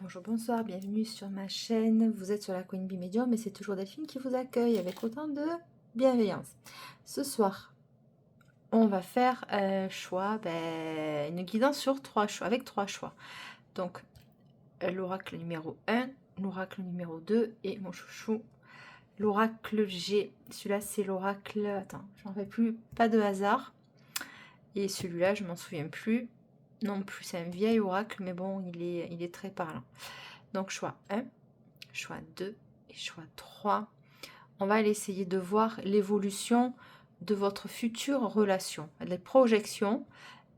Bonjour, bonsoir, bienvenue sur ma chaîne. Vous êtes sur la Queen Bee Medium et c'est toujours Delphine qui vous accueille avec autant de bienveillance. Ce soir, on va faire choix, une guidance sur 3 choix, avec 3 choix. Donc, l'oracle numéro 1, l'oracle numéro 2 et mon chouchou, l'oracle G. Celui-là, c'est l'oracle... Attends, j'en rappelle plus, pas de hasard. Et celui-là, je m'en souviens plus. Non plus, c'est un vieil oracle, mais bon, il est très parlant. Donc, choix 1, choix 2 et choix 3. On va aller essayer de voir l'évolution de votre future relation, les projections,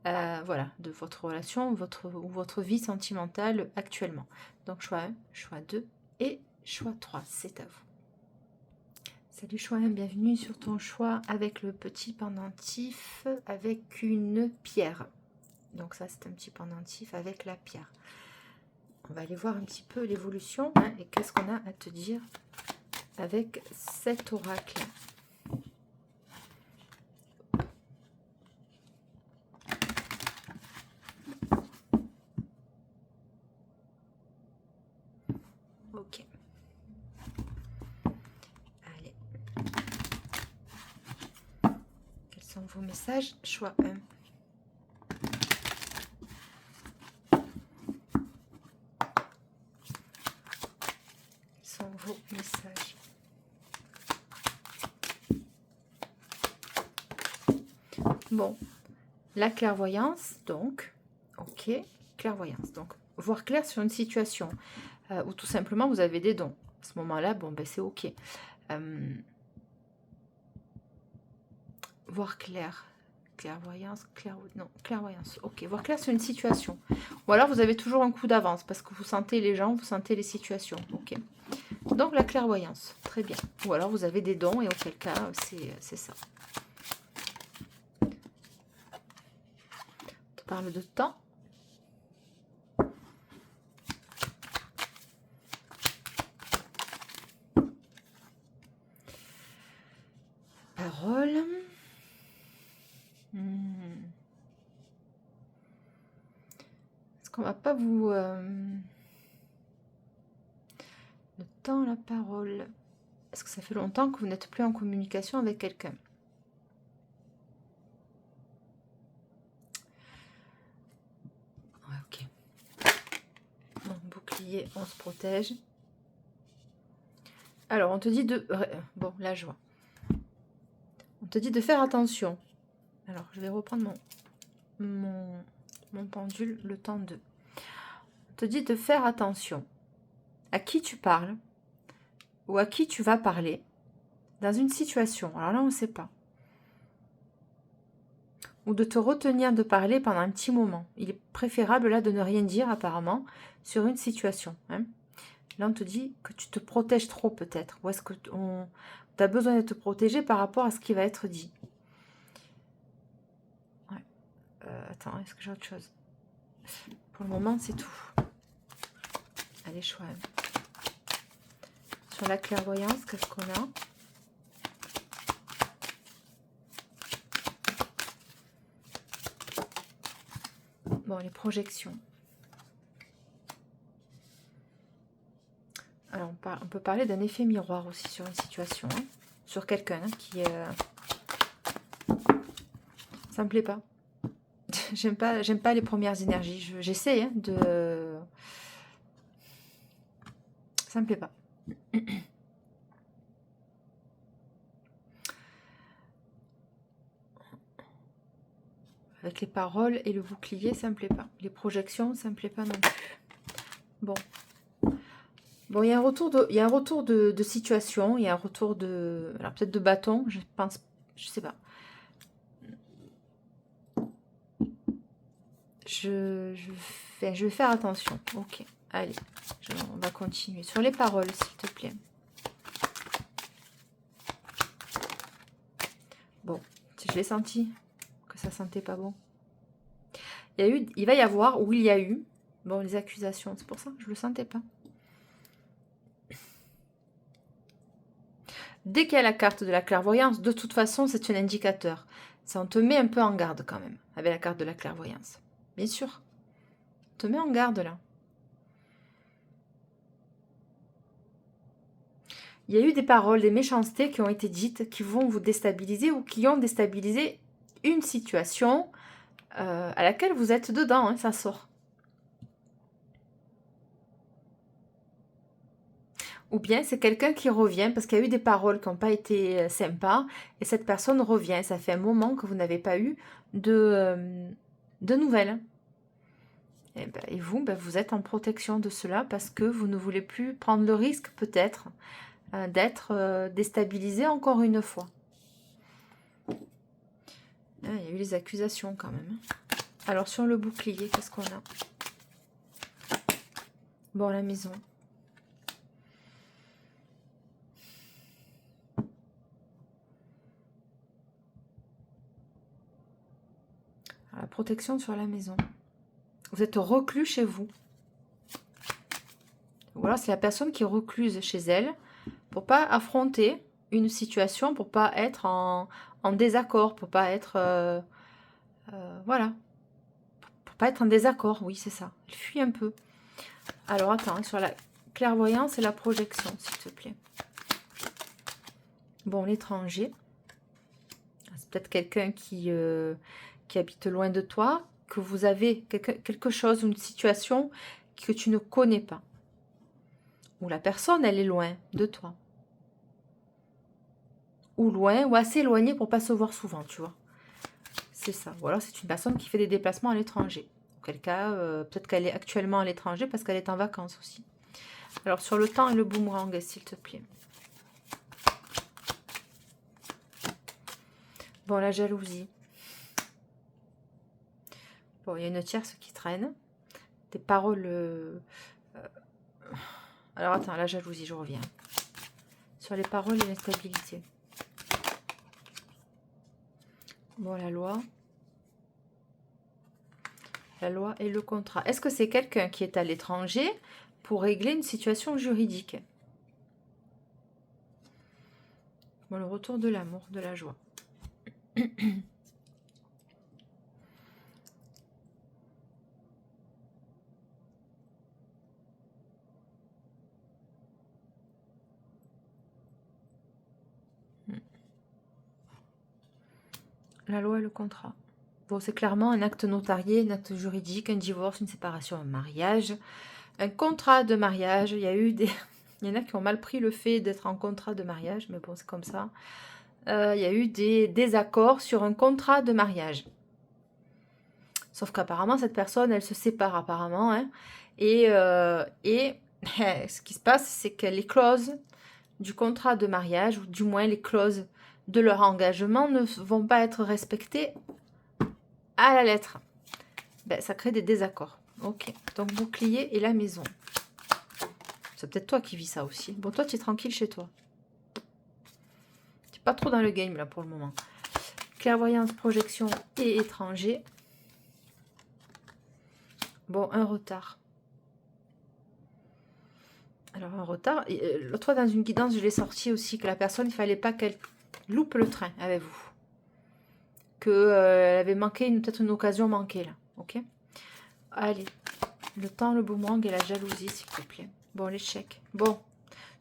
voilà, de votre relation, votre vie sentimentale actuellement. Donc, choix 1, choix 2 et choix 3, c'est à vous. Salut choix 1, bienvenue sur ton choix avec le petit pendentif avec une pierre. Donc ça, c'est un petit pendentif avec la pierre. On va aller voir un petit peu l'évolution et qu'est-ce qu'on a à te dire avec cet oracle. Ok. Allez. Quels sont vos messages? Choix 1. Vos messages. Bon, la clairvoyance, donc, ok, clairvoyance, donc, voir clair sur une situation, ou tout simplement vous avez des dons. À ce moment-là, bon, ben c'est ok. Voir clair, clairvoyance, non, clairvoyance, ok, voir clair sur une situation. Ou alors vous avez toujours un coup d'avance, parce que vous sentez les gens, vous sentez les situations, ok. Donc la clairvoyance, très bien. Ou alors vous avez des dons et auquel cas c'est ça. On te parle de temps. Parole. Est-ce qu'on va pas vous... Le temps, la parole. Est-ce que ça fait longtemps que vous n'êtes plus en communication avec quelqu'un? Ouais, ok. Bon, bouclier, on se protège. Alors, on te dit de... Bon, là, je vois. On te dit de faire attention. Alors, je vais reprendre mon pendule, le temps 2. On te dit de faire attention à qui tu parles ou à qui tu vas parler dans une situation. Alors là, on ne sait pas. Ou de te retenir de parler pendant un petit moment. Il est préférable là de ne rien dire apparemment sur une situation. Hein. Là, on te dit que tu te protèges trop peut-être. Ou est-ce que tu as besoin de te protéger par rapport à ce qui va être dit? Ouais. Attends, est-ce que j'ai autre chose? Pour le moment, c'est tout. Allez, choix. Sur la clairvoyance, qu'est-ce qu'on a? Bon, les projections. Alors, on peut parler d'un effet miroir aussi sur une situation, hein, sur quelqu'un qui... Ça me plaît pas. J'aime pas les premières énergies. J'essaie hein, de... Ça me plaît pas. Avec les paroles et le bouclier, ça me plaît pas. Les projections, ça me plaît pas non plus. Bon. Bon, il y a un retour de situation, il y a un retour de... Alors peut-être de bâton, je pense, je sais pas. Je vais faire attention. Ok, allez, on va continuer. Sur les paroles, s'il te plaît. Bon, je l'ai senti, que ça sentait pas bon. Il va y avoir, ou il y a eu, bon, les accusations, c'est pour ça que je le sentais pas. Dès qu'il y a la carte de la clairvoyance, de toute façon, c'est un indicateur. Ça, on te met un peu en garde quand même, avec la carte de la clairvoyance. Bien sûr. On te met en garde là. Il y a eu des paroles, des méchancetés qui ont été dites, qui vont vous déstabiliser ou qui ont déstabilisé une situation à laquelle vous êtes dedans, hein, ça sort. Ou bien c'est quelqu'un qui revient parce qu'il y a eu des paroles qui n'ont pas été sympas et cette personne revient. Ça fait un moment que vous n'avez pas eu de nouvelles. Et vous, vous êtes en protection de cela parce que vous ne voulez plus prendre le risque peut-être d'être déstabilisé encore une fois. Ah, il y a eu les accusations quand même. Alors sur le bouclier, qu'est-ce qu'on a? Bon, la maison. La protection sur la maison. Vous êtes reclus chez vous. Ou alors c'est la personne qui est recluse chez elle pour pas affronter une situation, pour pas être en désaccord, pour pas être... voilà. Pour pas être en désaccord, oui c'est ça. Elle fuit un peu. Alors attends, sur la clairvoyance et la projection, s'il te plaît. Bon, l'étranger. C'est peut-être quelqu'un qui habite loin de toi, que vous avez quelque chose, une situation que tu ne connais pas. Ou la personne, elle est loin de toi. Ou loin, ou assez éloignée pour pas se voir souvent, tu vois. C'est ça. Ou alors c'est une personne qui fait des déplacements à l'étranger. Auquel cas, peut-être qu'elle est actuellement à l'étranger parce qu'elle est en vacances aussi. Alors sur le temps et le boomerang, s'il te plaît. Bon, la jalousie. Bon, il y a une tierce qui traîne. Des paroles... Alors attends, la jalousie, je reviens. Sur les paroles et l'instabilité. Bon, la loi. La loi et le contrat. Est-ce que c'est quelqu'un qui est à l'étranger pour régler une situation juridique? Bon, le retour de l'amour, de la joie. La loi et le contrat. Bon, c'est clairement un acte notarié, un acte juridique, un divorce, une séparation, un mariage, un contrat de mariage. Il y a eu des... Il y en a qui ont mal pris le fait d'être en contrat de mariage, mais bon, c'est comme ça. Il y a eu des désaccords sur un contrat de mariage. Sauf qu'apparemment, cette personne, elle se sépare apparemment. Hein, et ce qui se passe, c'est que les clauses du contrat de mariage, ou du moins les clauses de leur engagement, ne vont pas être respectées à la lettre. Ben, ça crée des désaccords. Ok, donc bouclier et la maison. C'est peut-être toi qui vis ça aussi. Bon, toi, tu es tranquille chez toi. Tu n'es pas trop dans le game, là, pour le moment. Clairvoyance, projection et étranger. Bon, un retard. Alors, un retard. L'autre fois, dans une guidance, je l'ai sorti aussi, que la personne, il ne fallait pas qu'elle loupe le train avec vous. Qu'elle avait manqué, peut-être une occasion manquée, là. Ok? Allez. Le temps, le boomerang et la jalousie, s'il te plaît. Bon, l'échec. Bon,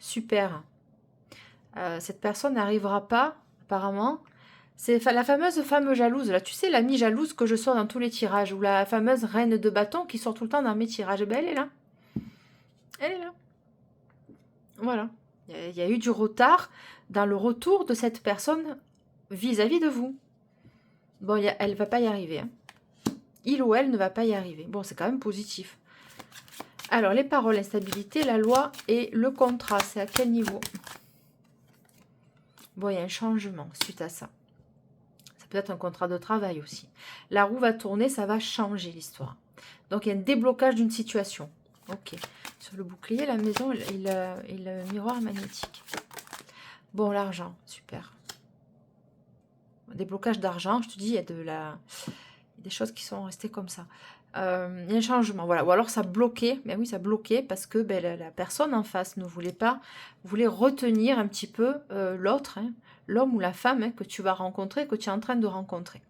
super. Cette personne n'arrivera pas, apparemment. C'est la fameuse femme jalouse, là. Tu sais, l'amie jalouse que je sors dans tous les tirages. Ou la fameuse reine de bâton qui sort tout le temps dans mes tirages. Eh ben, elle est là. Elle est là. Voilà. Il y a eu du retard dans le retour de cette personne vis-à-vis de vous. Bon, elle ne va pas y arriver. Hein. Il ou elle ne va pas y arriver. Bon, c'est quand même positif. Alors, les paroles, l'instabilité, la loi et le contrat, c'est à quel niveau? Bon, il y a un changement suite à ça. Ça peut être un contrat de travail aussi. La roue va tourner, ça va changer l'histoire. Donc, il y a un déblocage d'une situation. Ok. Sur le bouclier, la maison et le miroir magnétique. Bon, l'argent, super. Déblocage d'argent, je te dis, il y a des choses qui sont restées comme ça. Il y a un changement, voilà. Ou alors ça bloquait, mais oui, ça bloquait parce que la personne en face ne voulait pas, voulait retenir un petit peu l'autre, hein, l'homme ou la femme que tu vas rencontrer, que tu es en train de rencontrer.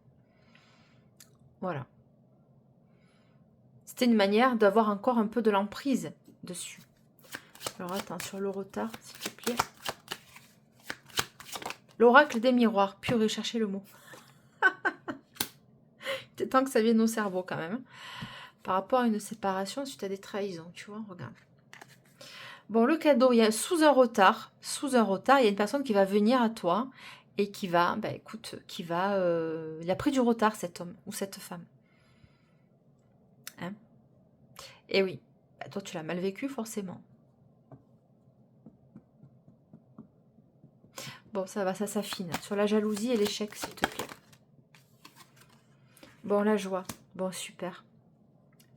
Voilà. C'était une manière d'avoir encore un peu de l'emprise dessus. Alors attends, sur le retard, s'il te plaît. L'oracle des miroirs. Purée, chercher le mot. C'est temps que ça vienne au cerveau quand même. Par rapport à une séparation suite à des trahisons, tu vois, regarde. Bon, le cadeau, il y a sous un retard, il y a une personne qui va venir à toi et qui va, bah écoute, il a pris du retard cet homme ou cette femme. Hein? Et oui, bah, toi tu l'as mal vécu forcément. Bon, ça va, ça s'affine. Sur la jalousie et l'échec, s'il te plaît. Bon, la joie. Bon, super.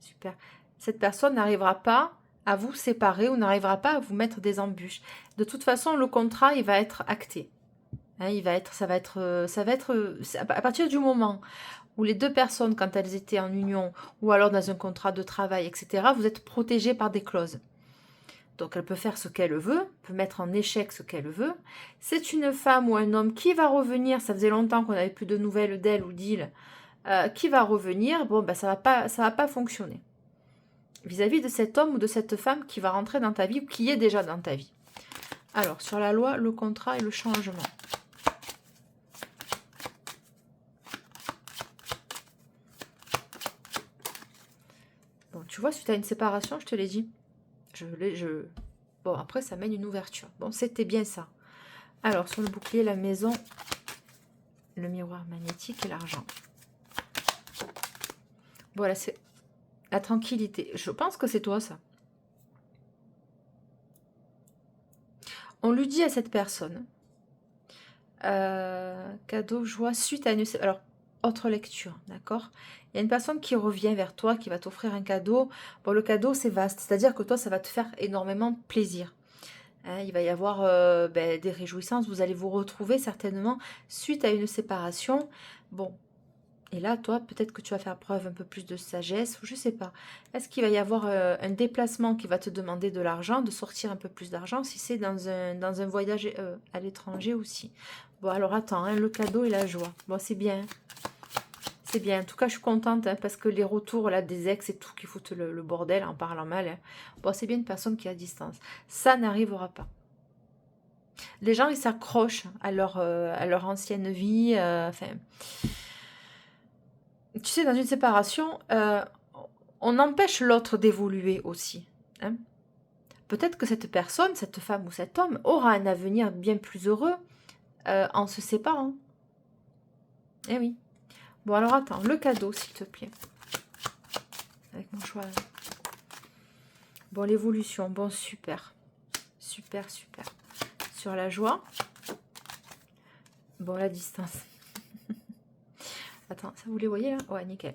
Super. Cette personne n'arrivera pas à vous séparer ou n'arrivera pas à vous mettre des embûches. De toute façon, le contrat, il va être acté. Hein, à partir du moment où les deux personnes, quand elles étaient en union ou alors dans un contrat de travail, etc., vous êtes protégés par des clauses. Donc elle peut faire ce qu'elle veut, peut mettre en échec ce qu'elle veut. C'est une femme ou un homme qui va revenir, ça faisait longtemps qu'on n'avait plus de nouvelles d'elle ou d'il, qui va revenir, bon, ben, ça va pas fonctionner. Vis-à-vis de cet homme ou de cette femme qui va rentrer dans ta vie ou qui est déjà dans ta vie. Alors, sur la loi, le contrat et le changement. Bon, tu vois, suite à une séparation, je te l'ai dit. Bon, après, ça mène une ouverture. Bon, c'était bien ça. Alors, sur le bouclier, la maison, le miroir magnétique et l'argent. Voilà, c'est la tranquillité. Je pense que c'est toi, ça. On lui dit à cette personne, cadeau, joie, suite à une... Alors, autre lecture, d'accord? Il y a une personne qui revient vers toi, qui va t'offrir un cadeau. Bon, le cadeau, c'est vaste. C'est-à-dire que toi, ça va te faire énormément plaisir. Hein, il va y avoir des réjouissances. Vous allez vous retrouver certainement suite à une séparation. Bon, et là, toi, peut-être que tu vas faire preuve un peu plus de sagesse, ou je sais pas. Est-ce qu'il va y avoir un déplacement qui va te demander de l'argent, de sortir un peu plus d'argent, si c'est dans un voyage à l'étranger aussi. Bon, alors attends, hein, le cadeau et la joie. Bon, c'est bien. C'est bien. En tout cas, je suis contente, hein, parce que les retours là des ex et tout, qui foutent le bordel en parlant mal. Hein. Bon, c'est bien une personne qui est à distance. Ça n'arrivera pas. Les gens, ils s'accrochent à leur ancienne vie. Enfin... Tu sais, dans une séparation, on empêche l'autre d'évoluer aussi. Hein. Peut-être que cette personne, cette femme ou cet homme, aura un avenir bien plus heureux en se séparant. Eh oui. Bon, alors attends, le cadeau, s'il te plaît. Avec mon choix. Bon, l'évolution, bon, super. Super, super. Sur la joie. Bon, la distance. Attends, ça vous les voyez là? Ouais, nickel.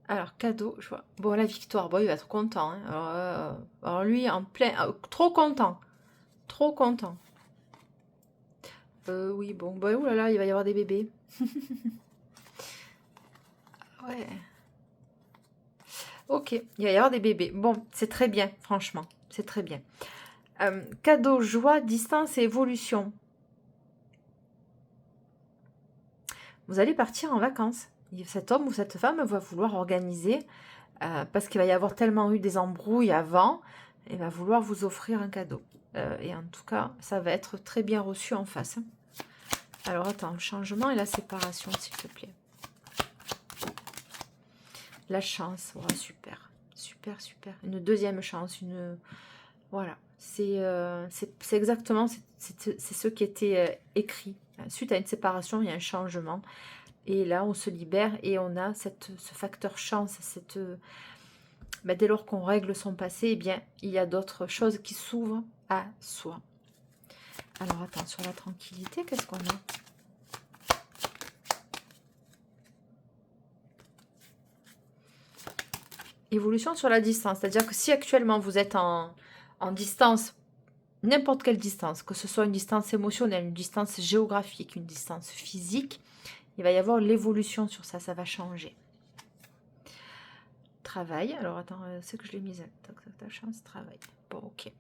Alors, cadeau, joie. Bon, la victoire, bon, il va être content. Hein. Alors, lui, en plein... trop content. Trop content. Oui, bon, bah, oulala, il va y avoir des bébés. Ouais. Ok, il va y avoir des bébés. Bon, c'est très bien, franchement. C'est très bien. Cadeau, joie, distance et évolution. Vous allez partir en vacances. Cet homme ou cette femme va vouloir organiser, parce qu'il va y avoir tellement eu des embrouilles avant, il va vouloir vous offrir un cadeau. Et en tout cas, ça va être très bien reçu en face. Alors attends, le changement et la séparation, s'il te plaît. La chance, voilà, super. Super, super. Une deuxième chance, voilà. C'est exactement, c'est ce qui était écrit. Suite à une séparation, il y a un changement. Et là, on se libère et on a ce facteur chance. Dès lors qu'on règle son passé, eh bien, il y a d'autres choses qui s'ouvrent à soi. Alors, attends, sur la tranquillité, qu'est-ce qu'on a? Évolution sur la distance. C'est-à-dire que si actuellement vous êtes en distance, n'importe quelle distance, que ce soit une distance émotionnelle, une distance géographique, une distance physique, il va y avoir l'évolution sur ça, ça va changer. Travail, alors attends, c'est que je l'ai mise. Ta chance, travail. Bon, ok.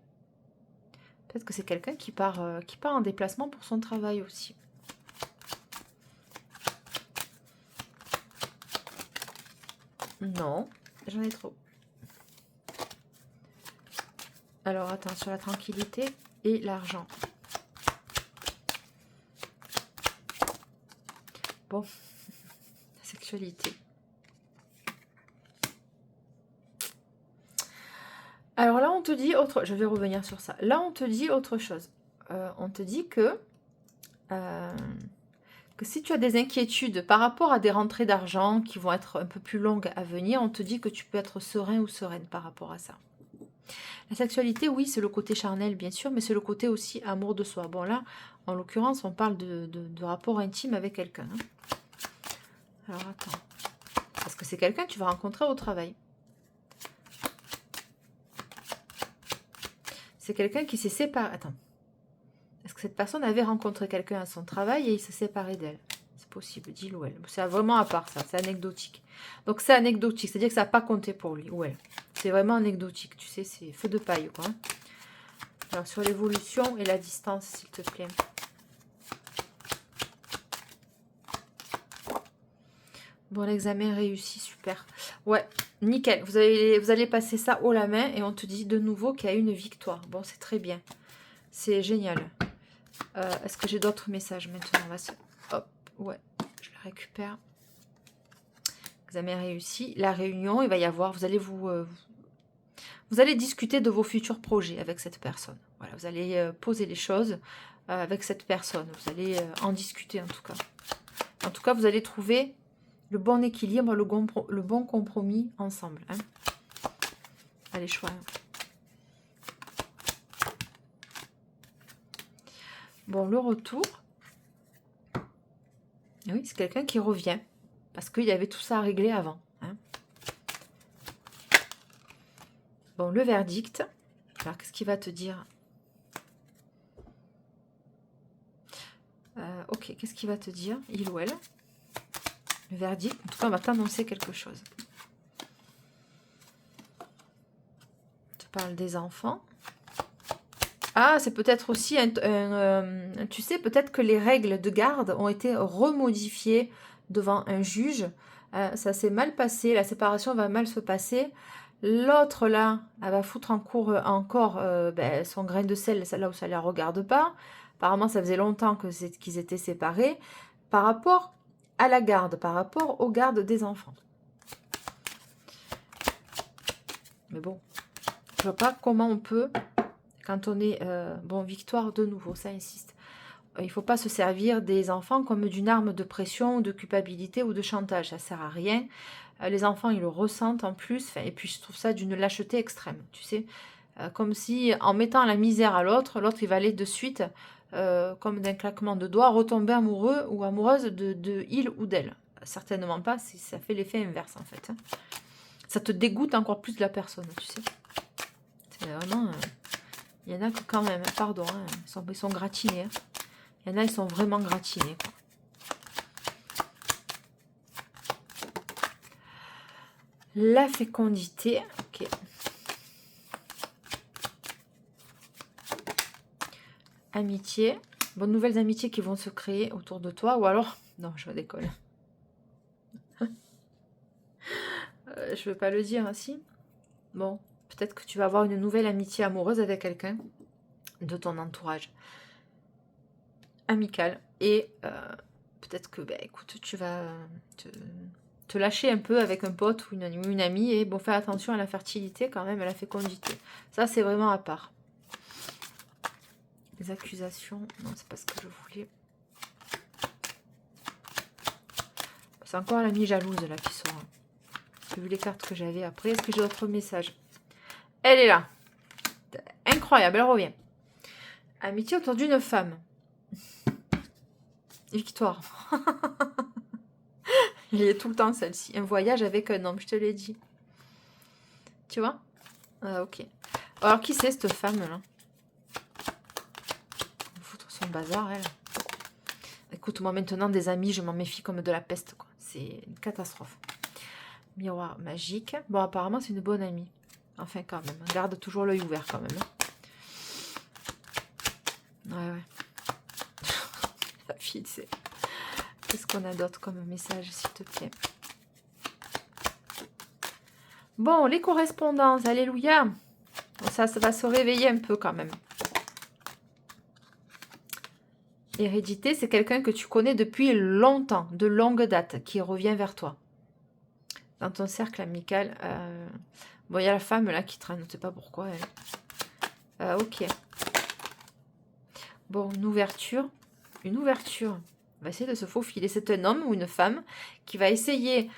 Peut-être que c'est quelqu'un qui part en déplacement pour son travail aussi. Non, j'en ai trop. Alors attends, sur la tranquillité et l'argent. Bon, la sexualité. Alors là, on te dit autre... Je vais revenir sur ça. Là, on te dit autre chose. On te dit que si tu as des inquiétudes par rapport à des rentrées d'argent qui vont être un peu plus longues à venir, on te dit que tu peux être serein ou sereine par rapport à ça. La sexualité, oui, c'est le côté charnel, bien sûr, mais c'est le côté aussi amour de soi. Bon, là, en l'occurrence, on parle de rapport intime avec quelqu'un. Hein. Alors, attends. Parce que c'est quelqu'un que tu vas rencontrer au travail. C'est quelqu'un qui s'est séparé. Attends. Est-ce que cette personne avait rencontré quelqu'un à son travail et il s'est séparé d'elle? C'est possible, dit-il ou elle. C'est vraiment à part ça, c'est anecdotique. Donc c'est anecdotique, c'est-à-dire que ça n'a pas compté pour lui ou elle. C'est vraiment anecdotique, tu sais, c'est feu de paille, quoi. Alors sur l'évolution et la distance, s'il te plaît. Bon, l'examen réussi, super. Ouais, nickel. Vous allez passer ça haut la main et on te dit de nouveau qu'il y a une victoire. Bon, c'est très bien. C'est génial. Est-ce que j'ai d'autres messages maintenant? Hop, ouais, je le récupère. Examen réussi. La réunion, il va y avoir, vous allez discuter de vos futurs projets avec cette personne. Voilà, vous allez poser les choses avec cette personne. Vous allez en discuter en tout cas. En tout cas, vous allez trouver le bon équilibre, le bon compromis ensemble. Hein. Allez, choix. Bon, le retour. Oui, c'est quelqu'un qui revient. Parce qu'il y avait tout ça à régler avant. Hein. Bon, le verdict. Alors, qu'est-ce qu'il va te dire? Ok, qu'est-ce qu'il va te dire, il ou elle? Le verdict. En tout cas, on va t'annoncer quelque chose. Tu parles des enfants. Ah, c'est peut-être aussi, tu sais, peut-être que les règles de garde ont été remodifiées devant un juge. Ça s'est mal passé, la séparation va mal se passer. L'autre, là, elle va foutre en cours encore son grain de sel, là où ça ne la regarde pas. Apparemment, ça faisait longtemps qu'ils étaient séparés. Par rapport à la garde, par rapport aux gardes des enfants. Mais bon, je vois pas comment on peut... Quand on est... bon, victoire de nouveau, ça insiste. Il ne faut pas se servir des enfants comme d'une arme de pression, de culpabilité ou de chantage. Ça ne sert à rien. Les enfants, ils le ressentent en plus. Et puis, je trouve ça d'une lâcheté extrême. Tu sais, comme si en mettant la misère à l'autre, l'autre, il va aller de suite, comme d'un claquement de doigts, retomber amoureux ou amoureuse de il ou d'elle. Certainement pas. Ça fait l'effet inverse, en fait. Hein. Ça te dégoûte encore plus de la personne, tu sais. C'est vraiment... Il y en a que quand même, pardon, hein, ils sont gratinés. Hein. Il y en a, ils sont vraiment gratinés. Quoi. La fécondité, ok. Amitié. Bon, nouvelles amitiés qui vont se créer autour de toi. Ou alors, non, je me décolle. Je ne veux pas le dire, hein, si. Bon, peut-être que tu vas avoir une nouvelle amitié amoureuse avec quelqu'un de ton entourage amical. Et peut-être que, écoute, tu vas te lâcher un peu avec un pote ou une amie. Et bon, faire attention à la fertilité quand même, à la fécondité. Ça, c'est vraiment à part. Les accusations, non, c'est pas ce que je voulais. C'est encore l'amie jalouse là qui sort. J'ai vu les cartes que j'avais après. Est-ce que j'ai d'autres messages? Elle est là. Incroyable, elle revient. Amitié autour d'une femme. Victoire. Il y a tout le temps celle-ci. Un voyage avec un homme, je te l'ai dit. Tu vois? Ah, ok. Alors, qui c'est cette femme-là? Foutre son bazar, elle. Écoute, moi maintenant, des amis, je m'en méfie comme de la peste, quoi. C'est une catastrophe. Miroir magique. Bon, apparemment, c'est une bonne amie. Enfin, quand même. Garde toujours l'œil ouvert, quand même. Ouais. La fille, c'est... Qu'est-ce qu'on a d'autre comme message, s'il te plaît? Bon, les correspondances, alléluia. Ça va se réveiller un peu, quand même. Hérédité, c'est quelqu'un que tu connais depuis longtemps, de longue date, qui revient vers toi. Dans ton cercle amical, bon, il y a la femme là qui traîne, je ne sais pas pourquoi. Ok. Bon, une ouverture. Une ouverture. On va essayer de se faufiler. C'est un homme ou une femme qui va essayer,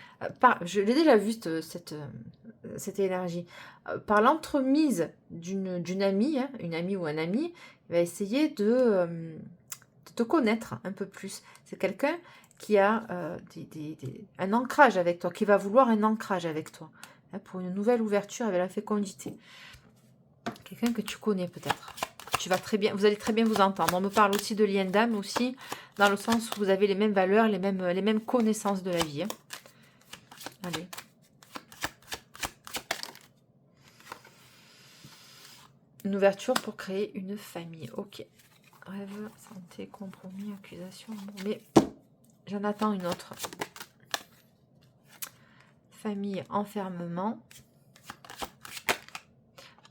je l'ai déjà vu cette énergie, par l'entremise d'une amie, hein, une amie ou un ami, il va essayer de te connaître un peu plus. C'est quelqu'un qui a un ancrage avec toi, qui va vouloir un ancrage avec toi, hein, pour une nouvelle ouverture avec la fécondité. Quelqu'un que tu connais peut-être. Vous allez très bien vous entendre. On me parle aussi de lien d'âme aussi, dans le sens où vous avez les mêmes valeurs, les mêmes connaissances de la vie. Hein. Allez. Une ouverture pour créer une famille. Ok. Rêve, santé, compromis, accusation, amour. Mais j'en attends une autre. Famille, enfermement.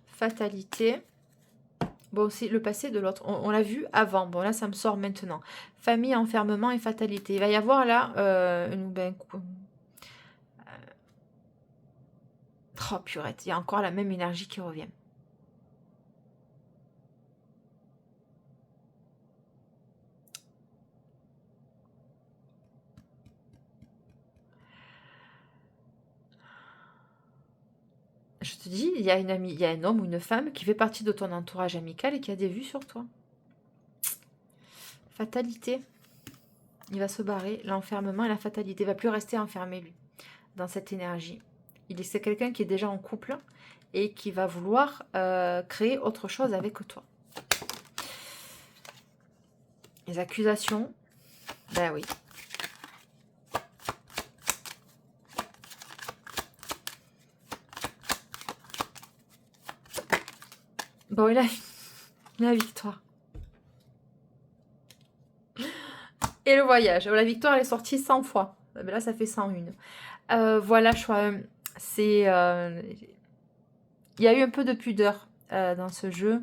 Fatalité. Bon, aussi le passé de l'autre. On l'a vu avant. Bon, là, ça me sort maintenant. Famille, enfermement et fatalité. Il va y avoir là oh, purette. Il y a encore la même énergie qui revient. Je te dis, il y a une amie, il y a un homme ou une femme qui fait partie de ton entourage amical et qui a des vues sur toi. Fatalité. Il va se barrer. L'enfermement et la fatalité. Il ne va plus rester enfermé, lui, dans cette énergie. C'est quelqu'un qui est déjà en couple et qui va vouloir créer autre chose avec toi. Les accusations. Ben oui. Bon, et la victoire. Et le voyage. La victoire, elle est sortie 100 fois. Mais là, ça fait 101. Voilà, c'est... il y a eu un peu de pudeur dans ce jeu.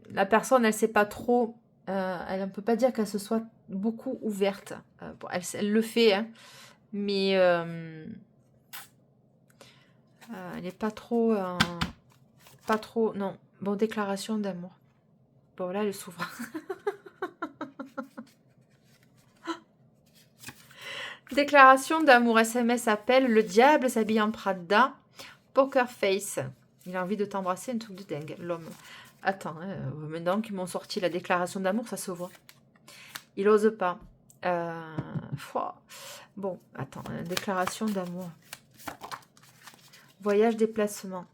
La personne, elle ne sait pas trop... elle ne peut pas dire qu'elle se soit beaucoup ouverte. Bon, elle le fait, hein, mais elle n'est pas trop... pas trop... Non. Bon, déclaration d'amour. Bon, là, elle s'ouvre. Déclaration d'amour, SMS appel, le diable s'habille en Prada, poker face. Il a envie de t'embrasser, un truc de dingue, l'homme. Attends, hein, maintenant qu'ils m'ont sorti la déclaration d'amour, ça se voit. Il ose pas. Bon, attends, déclaration d'amour. Voyage, déplacement.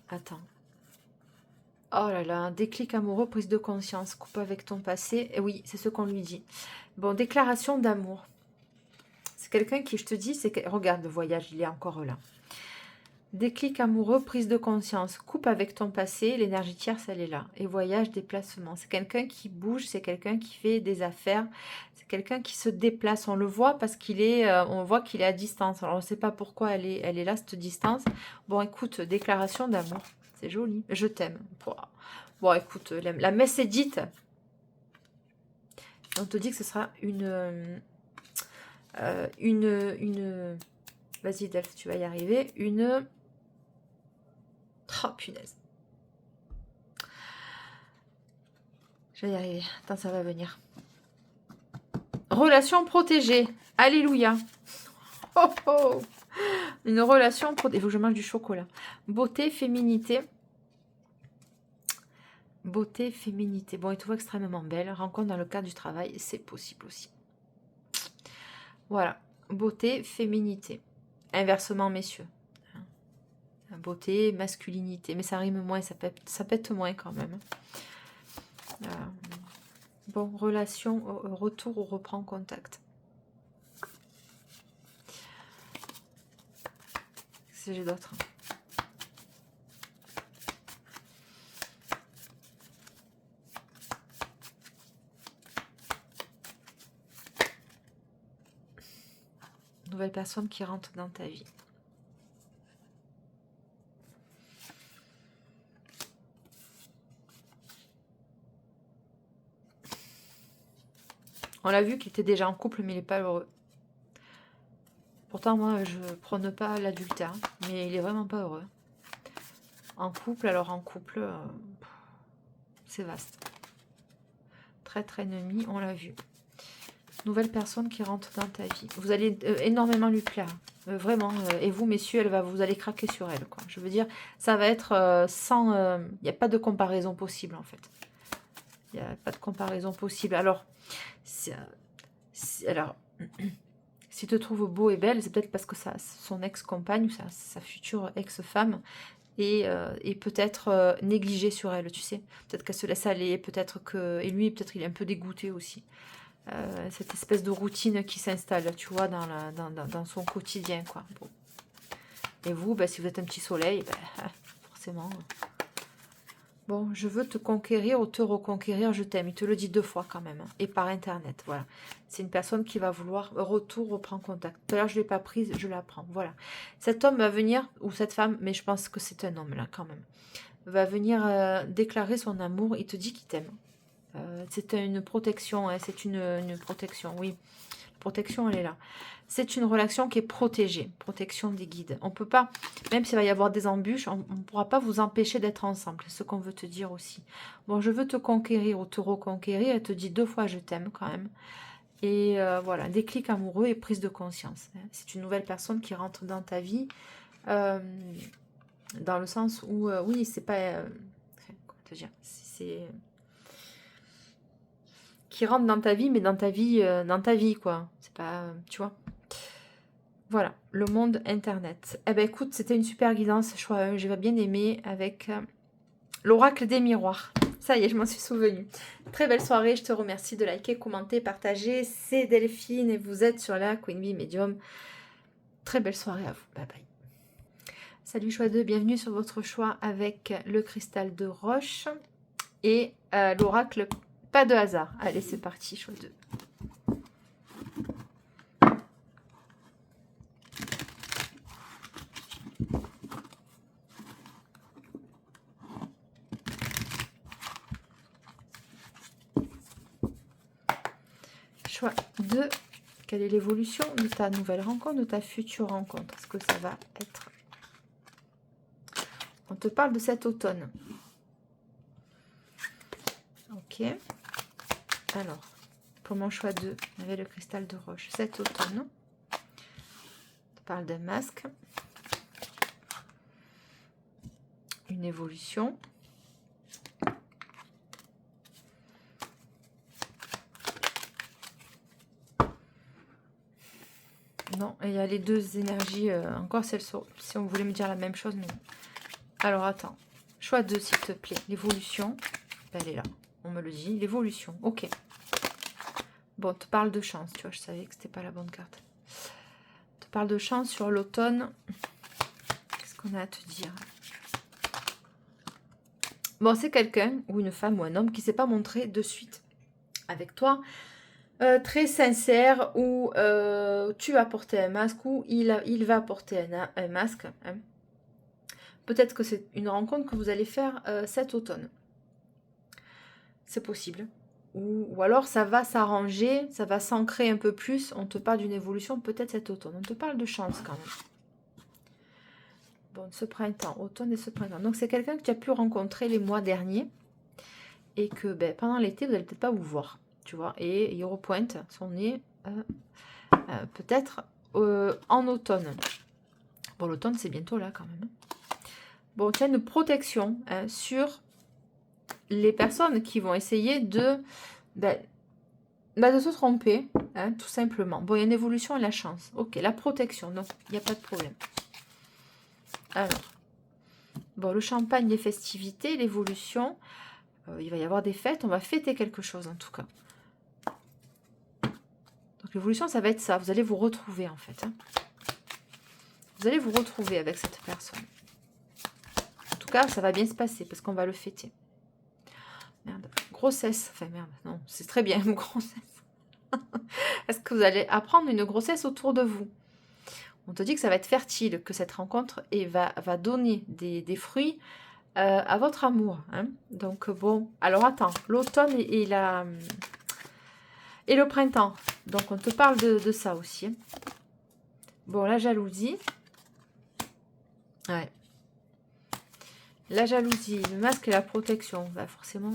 Attends. Oh là là, un déclic amoureux, prise de conscience, coupe avec ton passé. Et oui, c'est ce qu'on lui dit. Bon, déclaration d'amour. C'est quelqu'un qui, je te dis, regarde le voyage, il est encore là. Déclic amoureux, prise de conscience, coupe avec ton passé, l'énergie tierce, elle est là. Et voyage, déplacement. C'est quelqu'un qui bouge, c'est quelqu'un qui fait des affaires, c'est quelqu'un qui se déplace. On le voit parce on voit qu'il est à distance. Alors, on ne sait pas pourquoi elle est là, cette distance. Bon, écoute, déclaration d'amour. C'est joli. Je t'aime. Bon, écoute, la messe est dite. On te dit que ce sera une vas-y, Delph, tu vas y arriver. Oh, punaise. Je vais y arriver. Attends, ça va venir. Relation protégée. Alléluia. Oh, oh. Une relation protégée. Il faut que je mange du chocolat. Beauté, féminité. Beauté, féminité. Bon, il trouve extrêmement belle. Rencontre dans le cadre du travail. C'est possible aussi. Voilà. Beauté, féminité. Inversement, messieurs. Beauté, masculinité. Mais ça rime moins, ça pète moins quand même. Bon, relation, retour ou reprend contact. Qu'est-ce que j'ai d'autre? Nouvelle personne qui rentre dans ta vie. On l'a vu qu'il était déjà en couple, mais il n'est pas heureux. Pourtant, moi, je prône pas l'adultère, mais il est vraiment pas heureux. En couple, alors en couple, c'est vaste. Traître ennemi, on l'a vu. Nouvelle personne qui rentre dans ta vie. Vous allez énormément lui plaire. Vraiment. Et vous, messieurs, vous allez craquer sur elle, quoi. Je veux dire, ça va être sans... Il n'y a pas de comparaison possible, en fait. Il n'y a pas de comparaison possible. Alors, alors si te trouve beau et belle, c'est peut-être parce que son ex-compagne ou sa future ex-femme est peut-être négligée sur elle, tu sais. Peut-être qu'elle se laisse aller, peut-être que... Et lui, peut-être il est un peu dégoûté aussi. Cette espèce de routine qui s'installe, tu vois, dans son quotidien, quoi. Bon. Et vous, bah, si vous êtes un petit soleil, bah, forcément... Bon, je veux te conquérir ou te reconquérir, je t'aime. Il te le dit 2 fois quand même. Hein, et par Internet, voilà. C'est une personne qui va vouloir reprendre contact. Tout à l'heure, je ne l'ai pas prise, je la prends. Voilà. Cet homme va venir, ou cette femme, mais je pense que c'est un homme là quand même, va venir déclarer son amour. Il te dit qu'il t'aime. C'est une protection, hein, c'est une protection, oui. La protection, elle est là. C'est une relation qui est protégée, protection des guides. On peut pas, même s'il va y avoir des embûches, on ne pourra pas vous empêcher d'être ensemble. C'est ce qu'on veut te dire aussi. Bon, je veux te conquérir ou te reconquérir. Elle te dit 2 fois je t'aime quand même. Et voilà, déclic amoureux et prise de conscience. C'est une nouvelle personne qui rentre dans ta vie. Dans le sens où, oui, c'est pas... comment te dire, c'est... qui rentre dans ta vie, mais dans ta vie, quoi. C'est pas... tu vois. Voilà, le monde internet. Eh ben écoute, c'était une super guidance, j'ai bien aimé, avec l'oracle des miroirs. Ça y est, je m'en suis souvenue. Très belle soirée, je te remercie de liker, commenter, partager. C'est Delphine et vous êtes sur la Queen Bee Medium. Très belle soirée à vous, bye bye. Salut choix 2, bienvenue sur votre choix avec le cristal de roche et l'oracle pas de hasard. Allez, c'est parti, choix 2. Choix 2. Quelle est l'évolution de ta nouvelle rencontre, de ta future rencontre? Est-ce que ça va être... On te parle de cet automne. Ok. Alors, pour mon choix 2, on avait le cristal de roche. Cet automne. On te parle d'un masque. Une évolution. Non, et il y a les deux énergies. Encore, si on voulait me dire la même chose, mais... Alors, attends. Choix 2, s'il te plaît. L'évolution. Elle est là. On me le dit. L'évolution. Ok. Bon, on te parle de chance. Tu vois, je savais que c'était pas la bonne carte. On te parle de chance sur l'automne. Qu'est-ce qu'on a à te dire? Bon, c'est quelqu'un, ou une femme, ou un homme, qui ne s'est pas montré de suite avec toi. Très sincère, où tu vas porter un masque, ou il va porter un masque. Hein. Peut-être que c'est une rencontre que vous allez faire cet automne. C'est possible. Ou alors ça va s'arranger, ça va s'ancrer un peu plus. On te parle d'une évolution peut-être cet automne. On te parle de chance quand même. Bon, ce printemps, automne et ce printemps. Donc c'est quelqu'un que tu as pu rencontrer les mois derniers. Et que pendant l'été, vous n'allez peut-être pas vous voir. Tu vois, et il repointe son nez peut-être en automne. Bon, l'automne, c'est bientôt là quand même. Bon, tu as une protection sur les personnes qui vont essayer de se tromper, hein, tout simplement. Bon, il y a une évolution et la chance. Ok, la protection, non, il n'y a pas de problème. Alors, bon, le champagne, les festivités, l'évolution, il va y avoir des fêtes, on va fêter quelque chose en tout cas. Donc l'évolution, ça va être ça, vous allez vous retrouver en fait. Hein. Vous allez vous retrouver avec cette personne. En tout cas, ça va bien se passer parce qu'on va le fêter. Merde, grossesse, enfin merde, non, c'est très bien, une grossesse. Est-ce que vous allez apprendre une grossesse autour de vous? On te dit que ça va être fertile, que cette rencontre va donner des fruits à votre amour. Hein. Donc bon, alors attends, l'automne et Et le printemps. Donc, on te parle de ça aussi. Hein. Bon, la jalousie. Ouais. La jalousie, le masque et la protection. Bah, forcément,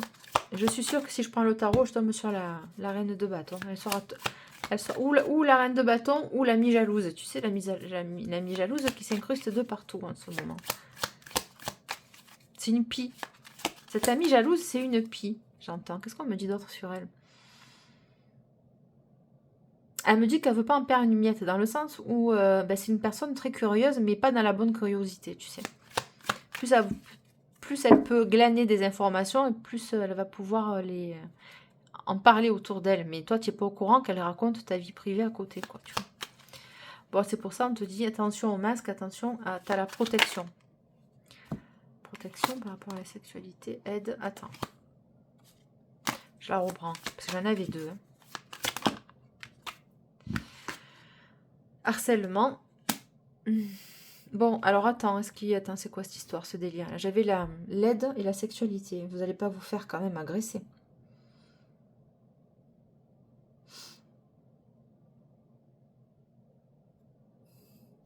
je suis sûre que si je prends le tarot, je tombe sur la reine de bâton. Elle sera ou la reine de bâton ou l'amie jalouse. Tu sais, l'amie jalouse qui s'incruste de partout en ce moment. C'est une pie. Cette amie jalouse, c'est une pie. J'entends. Qu'est-ce qu'on me dit d'autre sur elle? Elle me dit qu'elle veut pas en perdre une miette, dans le sens où c'est une personne très curieuse, mais pas dans la bonne curiosité, tu sais. Plus elle peut glaner des informations, et plus elle va pouvoir en parler autour d'elle. Mais toi, tu n'es pas au courant qu'elle raconte ta vie privée à côté, quoi, tu vois. Bon, c'est pour ça on te dit attention au masque, attention à la protection. Protection par rapport à la sexualité, aide, attends. Je la reprends, parce que j'en avais deux. Hein. Harcèlement. Bon, alors attends, attends, c'est quoi cette histoire, ce délire? J'avais l'aide et la sexualité. Vous n'allez pas vous faire quand même agresser.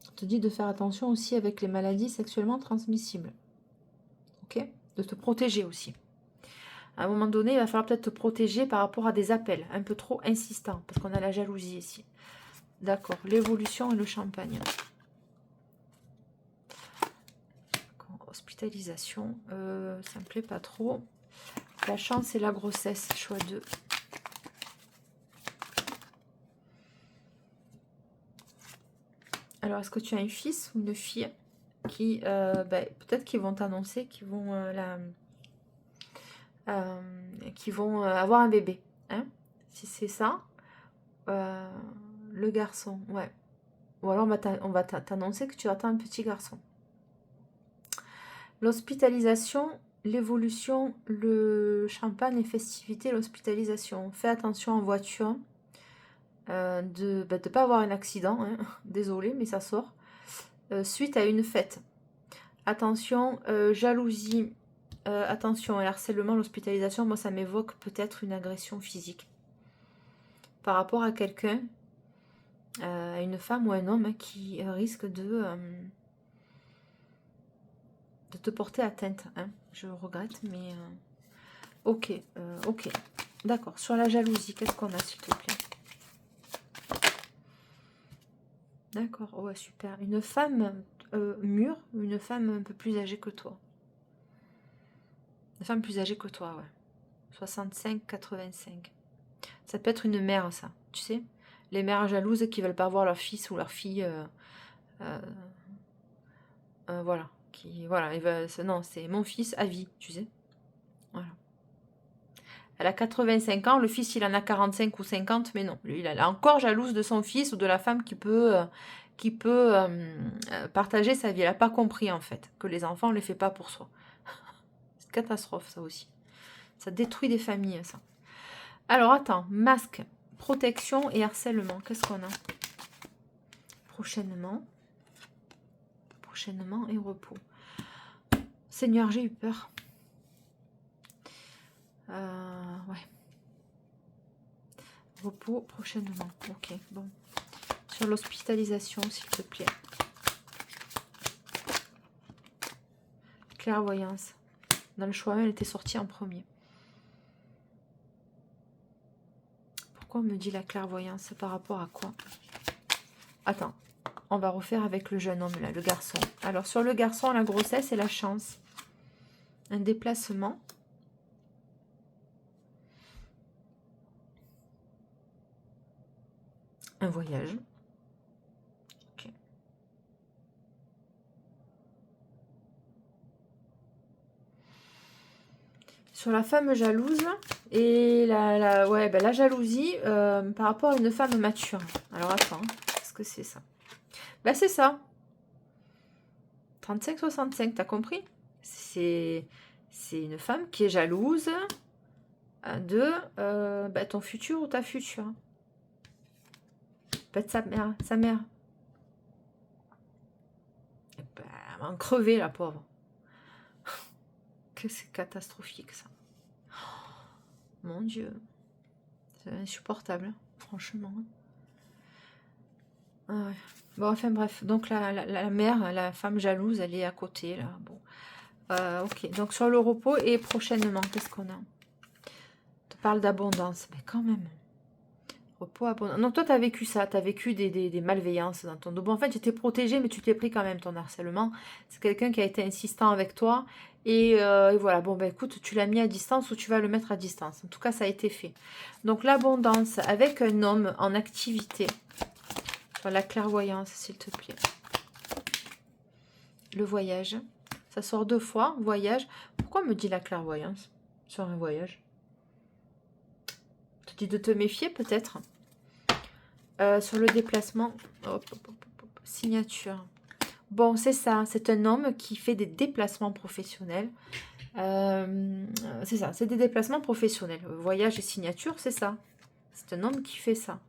On te dit de faire attention aussi avec les maladies sexuellement transmissibles. Ok? De te protéger aussi. À un moment donné, il va falloir peut-être te protéger par rapport à des appels un peu trop insistants, parce qu'on a la jalousie ici. D'accord, l'évolution et le champagne. Hospitalisation, ça me plaît pas trop. La chance et la grossesse, choix 2. Alors, est-ce que tu as un fils ou une fille qui, peut-être qu'ils vont t'annoncer qu'ils vont, avoir un bébé, hein? Si c'est ça, le garçon, ouais. Ou alors on va t'annoncer que tu attends un petit garçon. L'hospitalisation, l'évolution, le champagne, les festivités, l'hospitalisation. Fais attention en voiture, de ne pas avoir un accident, hein. Désolée, mais ça sort. Suite à une fête. Attention, jalousie, attention, harcèlement, l'hospitalisation, moi ça m'évoque peut-être une agression physique. Par rapport à quelqu'un, à une femme ou un homme hein, qui risque de te porter atteinte. Hein. Je regrette, mais... Ok, ok. D'accord. Sur la jalousie, qu'est-ce qu'on a, s'il te plaît? D'accord, ouais, super. Une femme mûre, une femme un peu plus âgée que toi. Une femme plus âgée que toi, ouais. 65, 85. Ça peut être une mère, ça, tu sais. Les mères jalouses qui veulent pas voir leur fils ou leur fille... voilà. Voilà, non, c'est mon fils à vie, tu sais. Voilà. Elle a 85 ans, le fils il en a 45 ou 50, mais non, lui il est encore jalouse de son fils ou de la femme qui peut partager sa vie. Elle n'a pas compris en fait que les enfants on ne les fait pas pour soi. C'est une catastrophe ça aussi. Ça détruit des familles ça. Alors attends, masque, protection et harcèlement, qu'est-ce qu'on a? Prochainement et repos. Seigneur, j'ai eu peur. Ouais. Repos prochainement. Ok, bon. Sur l'hospitalisation, s'il te plaît. Clairvoyance. Dans le choix, elle était sortie en premier. Pourquoi on me dit la clairvoyance? Par rapport à quoi? Attends, on va refaire avec le jeune homme, là, le garçon. Alors, sur le garçon, la grossesse et la chance. Un déplacement. Un voyage. Ok. Sur la femme jalouse et la jalousie par rapport à une femme mature. Alors, attends, qu'est-ce que c'est ça? Bah, c'est ça. 35-65, t'as compris? C'est une femme qui est jalouse de ton futur ou ta future. Peut-être sa mère. Et ben, elle va en crever, la pauvre. Que c'est catastrophique, ça. Mon Dieu. C'est insupportable, franchement. Ah ouais. Bon, enfin bref. Donc la mère, la femme jalouse, elle est à côté, là. Bon. Ok, donc sur le repos et prochainement, qu'est-ce qu'on a? On te parle d'abondance. Mais quand même. Repos, abondance. Donc toi, tu as vécu ça. Tu as vécu des malveillances dans ton dos. Bon, en fait, j'étais protégée, mais tu t'es pris quand même ton harcèlement. C'est quelqu'un qui a été insistant avec toi. Et voilà, bon, ben écoute, tu l'as mis à distance ou tu vas le mettre à distance. En tout cas, ça a été fait. Donc l'abondance avec un homme en activité. La clairvoyance, s'il te plaît. Le voyage. Ça sort 2 fois, voyage. Pourquoi on me dit la clairvoyance sur un voyage? Tu dis de te méfier peut-être. Sur le déplacement. Hop, hop, hop, hop, signature. Bon, c'est ça. C'est un homme qui fait des déplacements professionnels. C'est ça. C'est des déplacements professionnels. Voyage et signature, c'est ça. C'est un homme qui fait ça.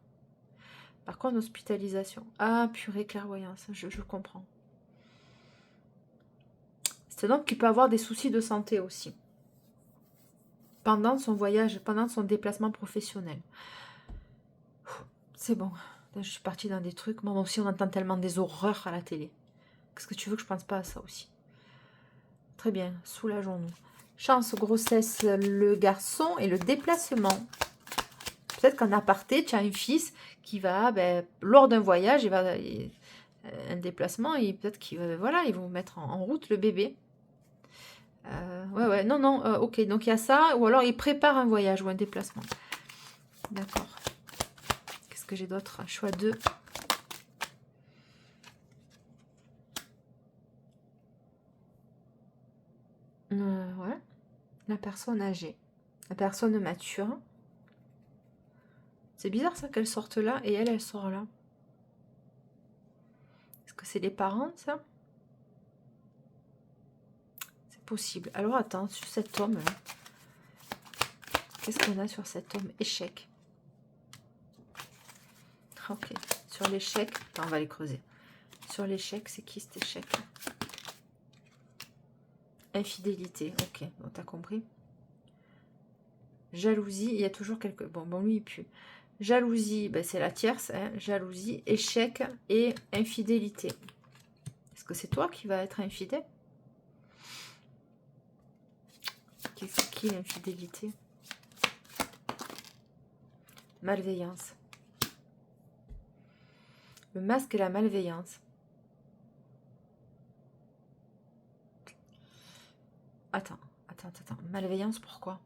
Par contre, hospitalisation. Ah, purée, clairvoyance. Je comprends. C'est un homme qui peut avoir des soucis de santé aussi. Pendant son voyage, pendant son déplacement professionnel. C'est bon. Là, je suis partie dans des trucs. Moi aussi, on entend tellement des horreurs à la télé. Qu'est-ce que tu veux que je pense pas à ça aussi? Très bien. Soulageons-nous. Chance, grossesse, le garçon et le déplacement. Peut-être qu'en aparté, tu as un fils qui va, lors d'un voyage, un déplacement, et peut-être qu'ils voilà, ils vont mettre en route le bébé. Ouais, non, ok. Donc, il y a ça. Ou alors, il prépare un voyage ou un déplacement. D'accord. Qu'est-ce que j'ai d'autre? Choix 2. Ouais. La personne âgée. La personne mature. C'est bizarre ça qu'elle sorte là et elle sort là. Est-ce que c'est les parents ça? C'est possible. Alors attends, sur cet homme là. Qu'est-ce qu'on a sur cet homme? Échec. Ok. Sur l'échec. Attends, on va les creuser. Sur l'échec, c'est qui cet échec? Infidélité. Ok, bon, t'as compris. Jalousie, il y a toujours quelque... Bon, lui, il pue. Jalousie, c'est la tierce. Hein. Jalousie, échec et infidélité. Est-ce que c'est toi qui vas être infidèle? Qu'est-ce qui est l'infidélité? Malveillance. Le masque et la malveillance. Attends. Malveillance, pourquoi?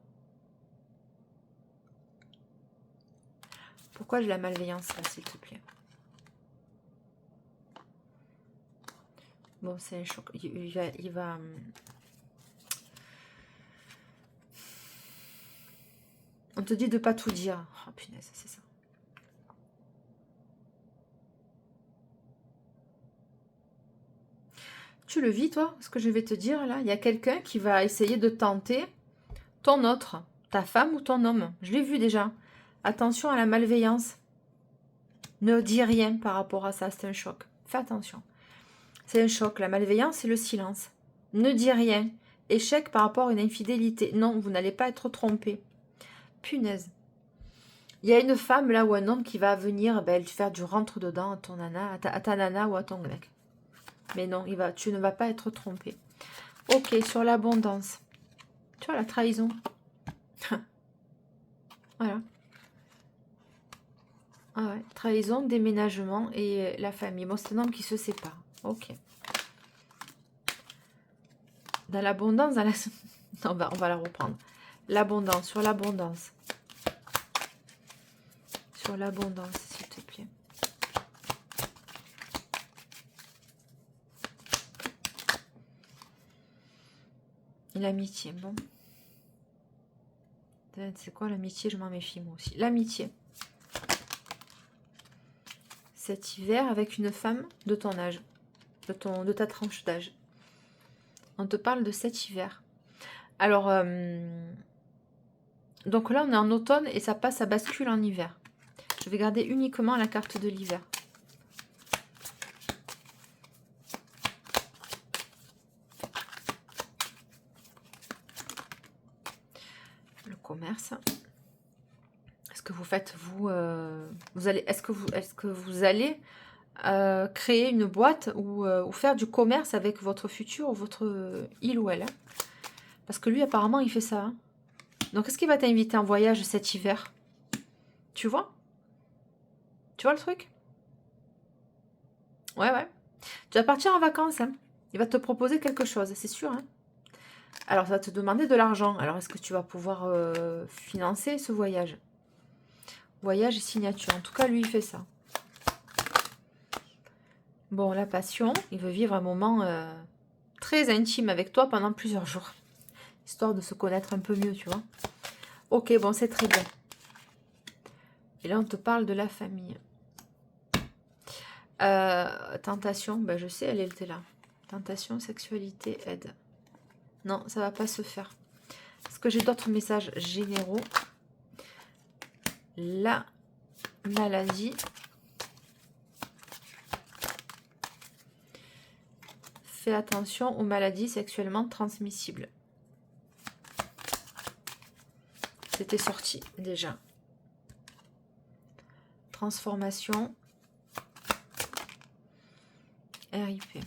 Pourquoi j'ai la malveillance là, s'il te plaît? Bon, c'est un choc. Il va... On te dit de pas tout dire. Oh punaise, c'est ça. Tu le vis, toi, ce que je vais te dire là? Il y a quelqu'un qui va essayer de tenter ton autre, ta femme ou ton homme. Je l'ai vu déjà. Attention à la malveillance. Ne dis rien par rapport à ça, c'est un choc. Fais attention. C'est un choc. La malveillance, c'est le silence. Ne dis rien. Échec par rapport à une infidélité. Non, vous n'allez pas être trompé. Punaise. Il y a une femme là ou un homme qui va venir faire du rentre-dedans à ton nana, à ta nana ou à ton mec. Mais non, tu ne vas pas être trompé. Ok, sur l'abondance. Tu vois, la trahison. Voilà. Ah ouais, trahison, déménagement et la famille. Bon, c'est un homme qui se sépare. Ok. Dans l'abondance, dans la... Non, on va la reprendre. L'abondance, sur l'abondance. Sur l'abondance, s'il te plaît. L'amitié, bon. C'est quoi l'amitié? Je m'en méfie moi aussi. L'amitié. Cet hiver avec une femme de ton âge. De ta tranche d'âge. On te parle de cet hiver. Alors, donc là, on est en automne et ça bascule en hiver. Je vais garder uniquement la carte de l'hiver. Le commerce. que vous faites, vous, est-ce que vous allez créer une boîte ou faire du commerce avec votre futur ou votre il ou elle, hein. Parce que lui, apparemment, il fait ça, hein. Donc, est-ce qu'il va t'inviter en voyage cet hiver? Tu vois? Tu vois le truc? Ouais, ouais. Tu vas partir en vacances, hein. Il va te proposer quelque chose, c'est sûr, hein. Alors, ça va te demander de l'argent. Alors, est-ce que tu vas pouvoir financer ce voyage? Voyage et signature. En tout cas, lui, il fait ça. Bon, la passion, il veut vivre un moment très intime avec toi pendant plusieurs jours. Histoire de se connaître un peu mieux, tu vois. Ok, bon, c'est très bien. Et là, on te parle de la famille. Tentation, ben, je sais, elle était là. Tentation, sexualité, aide. Non, ça va pas se faire. Est-ce que j'ai d'autres messages généraux? La maladie. Fais attention aux maladies sexuellement transmissibles. C'était sorti déjà. Transformation. RIP.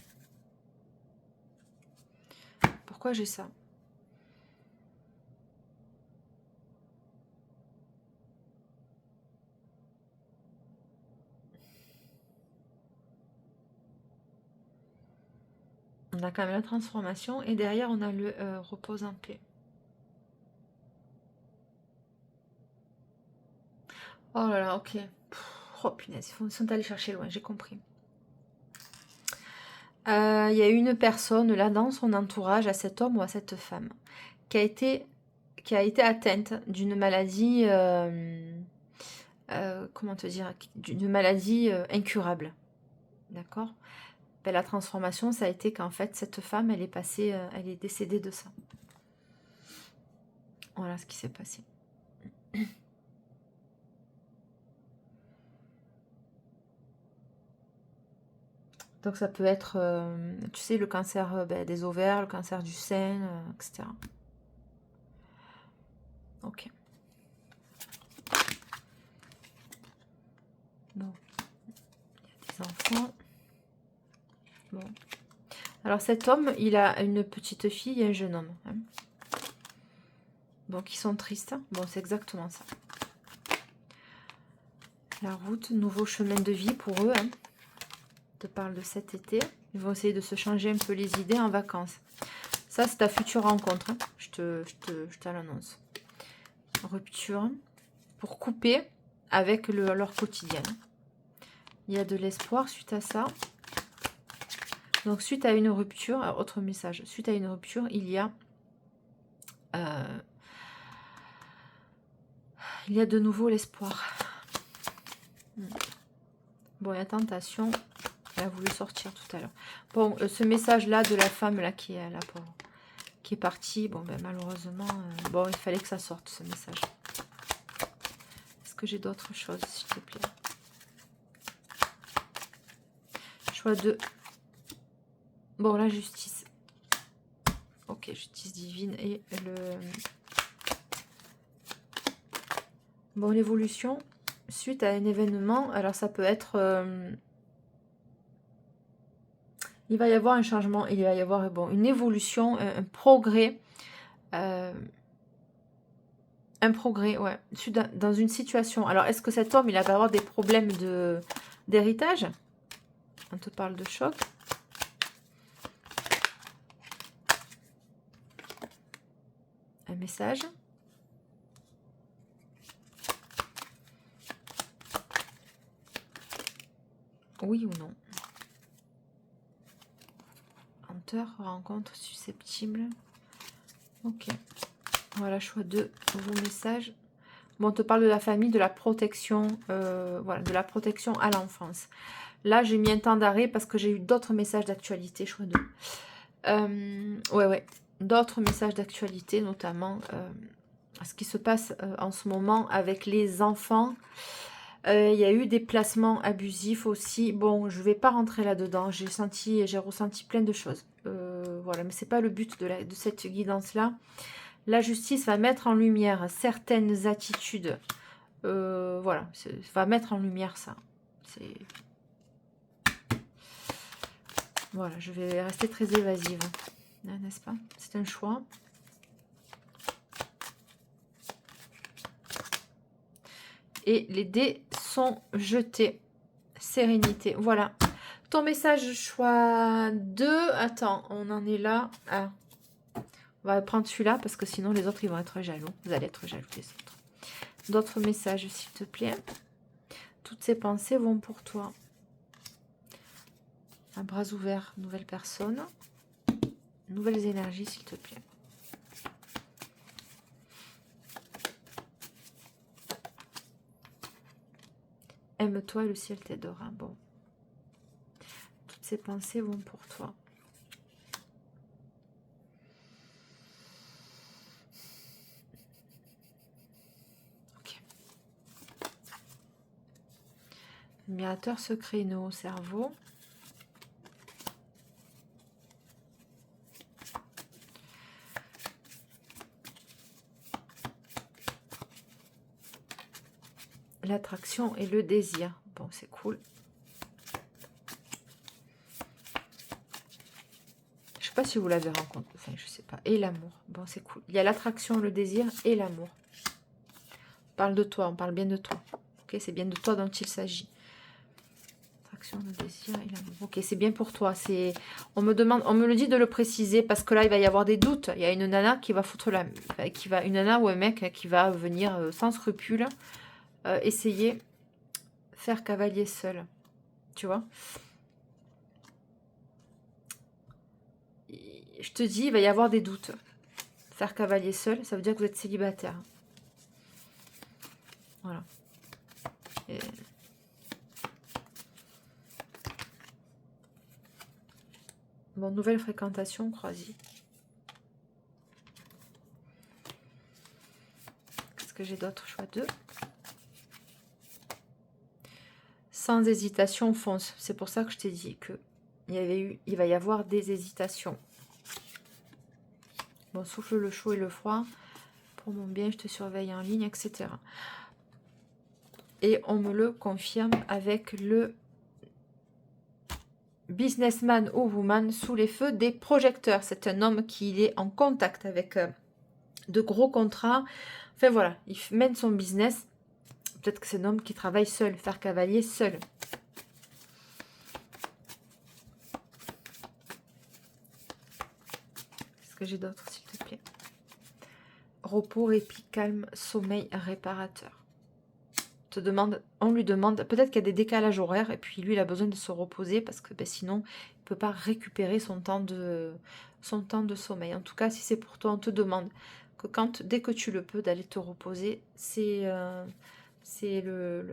Pourquoi j'ai ça? On a quand même la transformation et derrière on a le repose en paix. Oh là là, ok. Oh punaise, ils sont allés chercher loin, j'ai compris. Il y a une personne là dans son entourage, à cet homme ou à cette femme, qui a été atteinte d'une maladie, comment te dire, d'une maladie incurable. D'accord? Ben, la transformation, ça a été qu'en fait, cette femme, elle est décédée de ça. Voilà ce qui s'est passé. Donc ça peut être, tu sais, le cancer des ovaires, le cancer du sein, etc. Ok. Bon. Il y a des enfants. Bon. Alors cet homme, il a une petite fille et un jeune homme, hein. Donc ils sont tristes. Bon, c'est exactement ça. La route, nouveau chemin de vie pour eux, hein. Je te parle de cet été. Ils vont essayer de se changer un peu les idées en vacances. Ça, c'est ta future rencontre, hein. Je te l'annonce. Rupture. Pour couper avec leur quotidien. Il y a de l'espoir suite à ça. Donc, suite à une rupture, alors, autre message. Suite à une rupture, il y a de nouveau l'espoir. Bon, il y a tentation. Elle a voulu sortir tout à l'heure. Bon, ce message-là de la femme là qui est là, qui est partie, bon, ben, malheureusement, bon, il fallait que ça sorte ce message. Est-ce que j'ai d'autres choses, s'il te plaît? Choix 2. Bon, la justice. Ok, justice divine et le... Bon, l'évolution, suite à un événement, alors ça peut être... il va y avoir un changement, il va y avoir bon, une évolution, un progrès. Un progrès, ouais. Dans une situation. Alors, est-ce que cet homme, il va avoir des problèmes d'héritage? On te parle de choc. Un message. Oui ou non? Hanteur, rencontre susceptible. Ok. Voilà, choix 2, nouveau message. Bon, on te parle de la famille, de la protection, voilà, de la protection à l'enfance. Là, j'ai mis un temps d'arrêt parce que j'ai eu d'autres messages d'actualité, choix 2. Ouais, d'autres messages d'actualité, notamment ce qui se passe en ce moment avec les enfants. Il y a eu des placements abusifs aussi. Bon, je ne vais pas rentrer là-dedans. J'ai ressenti plein de choses. Voilà, mais ce n'est pas le but de cette guidance-là. La justice va mettre en lumière certaines attitudes Voilà, va mettre en lumière ça. Voilà, je vais rester très évasive, n'est-ce pas? C'est un choix. Et les dés sont jetés. Sérénité, voilà. Ton message choix 2. Attends, on en est là. Ah. On va prendre celui-là parce que sinon les autres ils vont être jaloux. Vous allez être jaloux des autres. D'autres messages s'il te plaît. Toutes ces pensées vont pour toi. Un bras ouvert, nouvelle personne. Nouvelles énergies s'il te plaît. Aime-toi et le ciel t'aidera. Bon. Toutes ces pensées vont pour toi. Ok. Admirateur secret au cerveau. L'attraction et le désir. Bon, c'est cool. Je sais pas si vous l'avez rencontré. Enfin, je sais pas. Et l'amour. Bon, c'est cool. Il y a l'attraction, le désir et l'amour. On parle de toi, on parle bien de toi. Ok, c'est bien de toi dont il s'agit. L'attraction, le désir et l'amour. Ok, c'est bien pour toi. On me le dit de le préciser parce que là, il va y avoir des doutes. Il y a une nana qui va foutre une nana ou un mec qui va venir sans scrupule essayer faire cavalier seul. Tu vois? Je te dis, il va y avoir des doutes. Faire cavalier seul, ça veut dire que vous êtes célibataire. Voilà. Et... Bon, nouvelle fréquentation, croisie. Qu'est-ce que j'ai d'autre? Choix 2. Sans hésitation, fonce. C'est pour ça que je t'ai dit que il va y avoir des hésitations. Bon, souffle le chaud et le froid. Pour mon bien, je te surveille en ligne, etc. Et on me le confirme avec le businessman ou woman sous les feux des projecteurs. C'est un homme qui est en contact avec de gros contrats. Enfin voilà, il mène son business. Peut-être que c'est un homme qui travaille seul, faire cavalier seul. Qu'est-ce que j'ai d'autre, s'il te plaît? Repos, répit, calme, sommeil réparateur. On lui demande, peut-être qu'il y a des décalages horaires et puis lui il a besoin de se reposer parce que sinon il ne peut pas récupérer son temps de sommeil. En tout cas, si c'est pour toi, on te demande que dès que tu le peux, d'aller te reposer.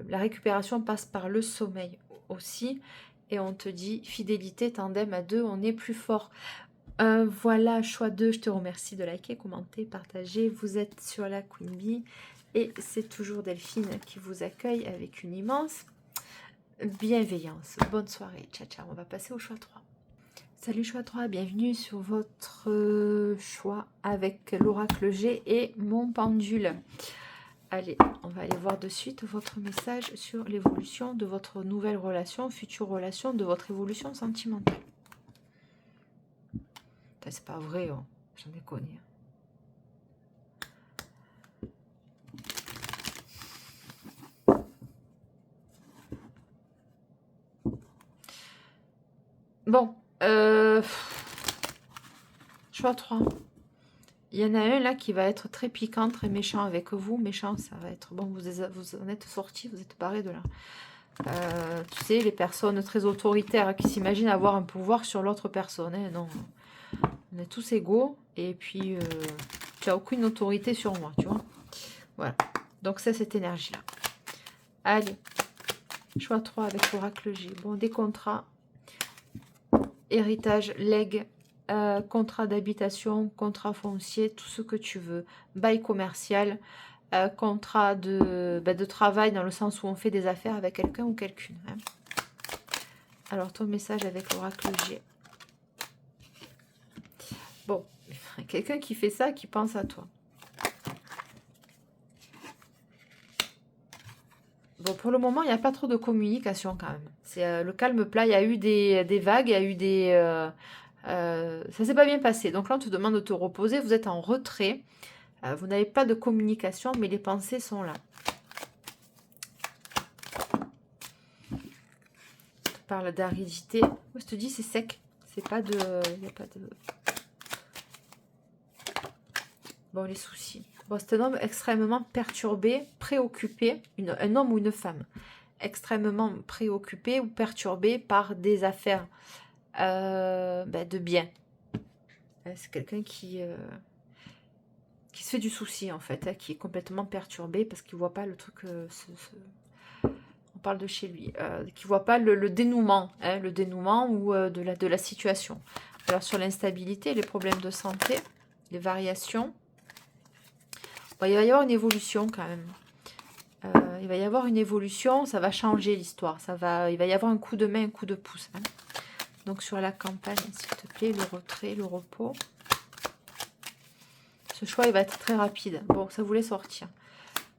La récupération passe par le sommeil aussi. Et on te dit fidélité, tandem à deux, on est plus fort. Voilà, choix 2, je te remercie de liker, commenter, partager. Vous êtes sur la Queen Bee et c'est toujours Delphine qui vous accueille avec une immense bienveillance. Bonne soirée, ciao ciao. On va passer au choix 3. Salut choix 3, bienvenue sur votre choix avec l'oracle G et mon pendule. Allez, on va aller voir de suite votre message sur l'évolution de votre nouvelle relation, future relation, de votre évolution sentimentale. C'est pas vrai, oh. J'en ai connu. Bon, choix 3. Il y en a un là qui va être très piquant, très méchant avec vous. Méchant, ça va être... Bon, vous en êtes sortis, vous êtes barrés de là. Tu sais, les personnes très autoritaires qui s'imaginent avoir un pouvoir sur l'autre personne. Hein, non, on est tous égaux. Et puis, tu n'as aucune autorité sur moi, tu vois. Voilà. Donc, c'est cette énergie-là. Allez. Choix 3 avec l'oracle G. Bon, des contrats. Héritage, legs, contrat d'habitation, contrat foncier, tout ce que tu veux. Bail commercial, contrat de travail dans le sens où on fait des affaires avec quelqu'un ou quelqu'une. Hein. Alors, ton message avec l'oracle G. Bon, quelqu'un qui fait ça, qui pense à toi. Bon, pour le moment, il n'y a pas trop de communication quand même. C'est le calme plat. Il y a eu des vagues, il y a eu des... ça s'est pas bien passé. Donc là, on te demande de te reposer. Vous êtes en retrait. Vous n'avez pas de communication, mais les pensées sont là. On te parle d'aridité. Moi, je te dis, c'est sec. C'est pas de... Il n'y a pas de... Bon, les soucis. Bon, c'est un homme extrêmement perturbé, préoccupé. Un homme ou une femme. Extrêmement préoccupé ou perturbé par des affaires de bien. C'est quelqu'un qui se fait du souci en fait, hein, qui est complètement perturbé parce qu'il ne voit pas le truc, on parle de chez lui, qui ne voit pas le dénouement, hein, le dénouement ou de la situation. Alors sur l'instabilité, les problèmes de santé, les variations, bon, il va y avoir une évolution quand même. Il va y avoir une évolution, ça va changer l'histoire, il va y avoir un coup de main, un coup de pouce. Hein. Donc sur la campagne, s'il te plaît, le retrait, le repos. Ce choix, il va être très rapide. Bon, ça voulait sortir.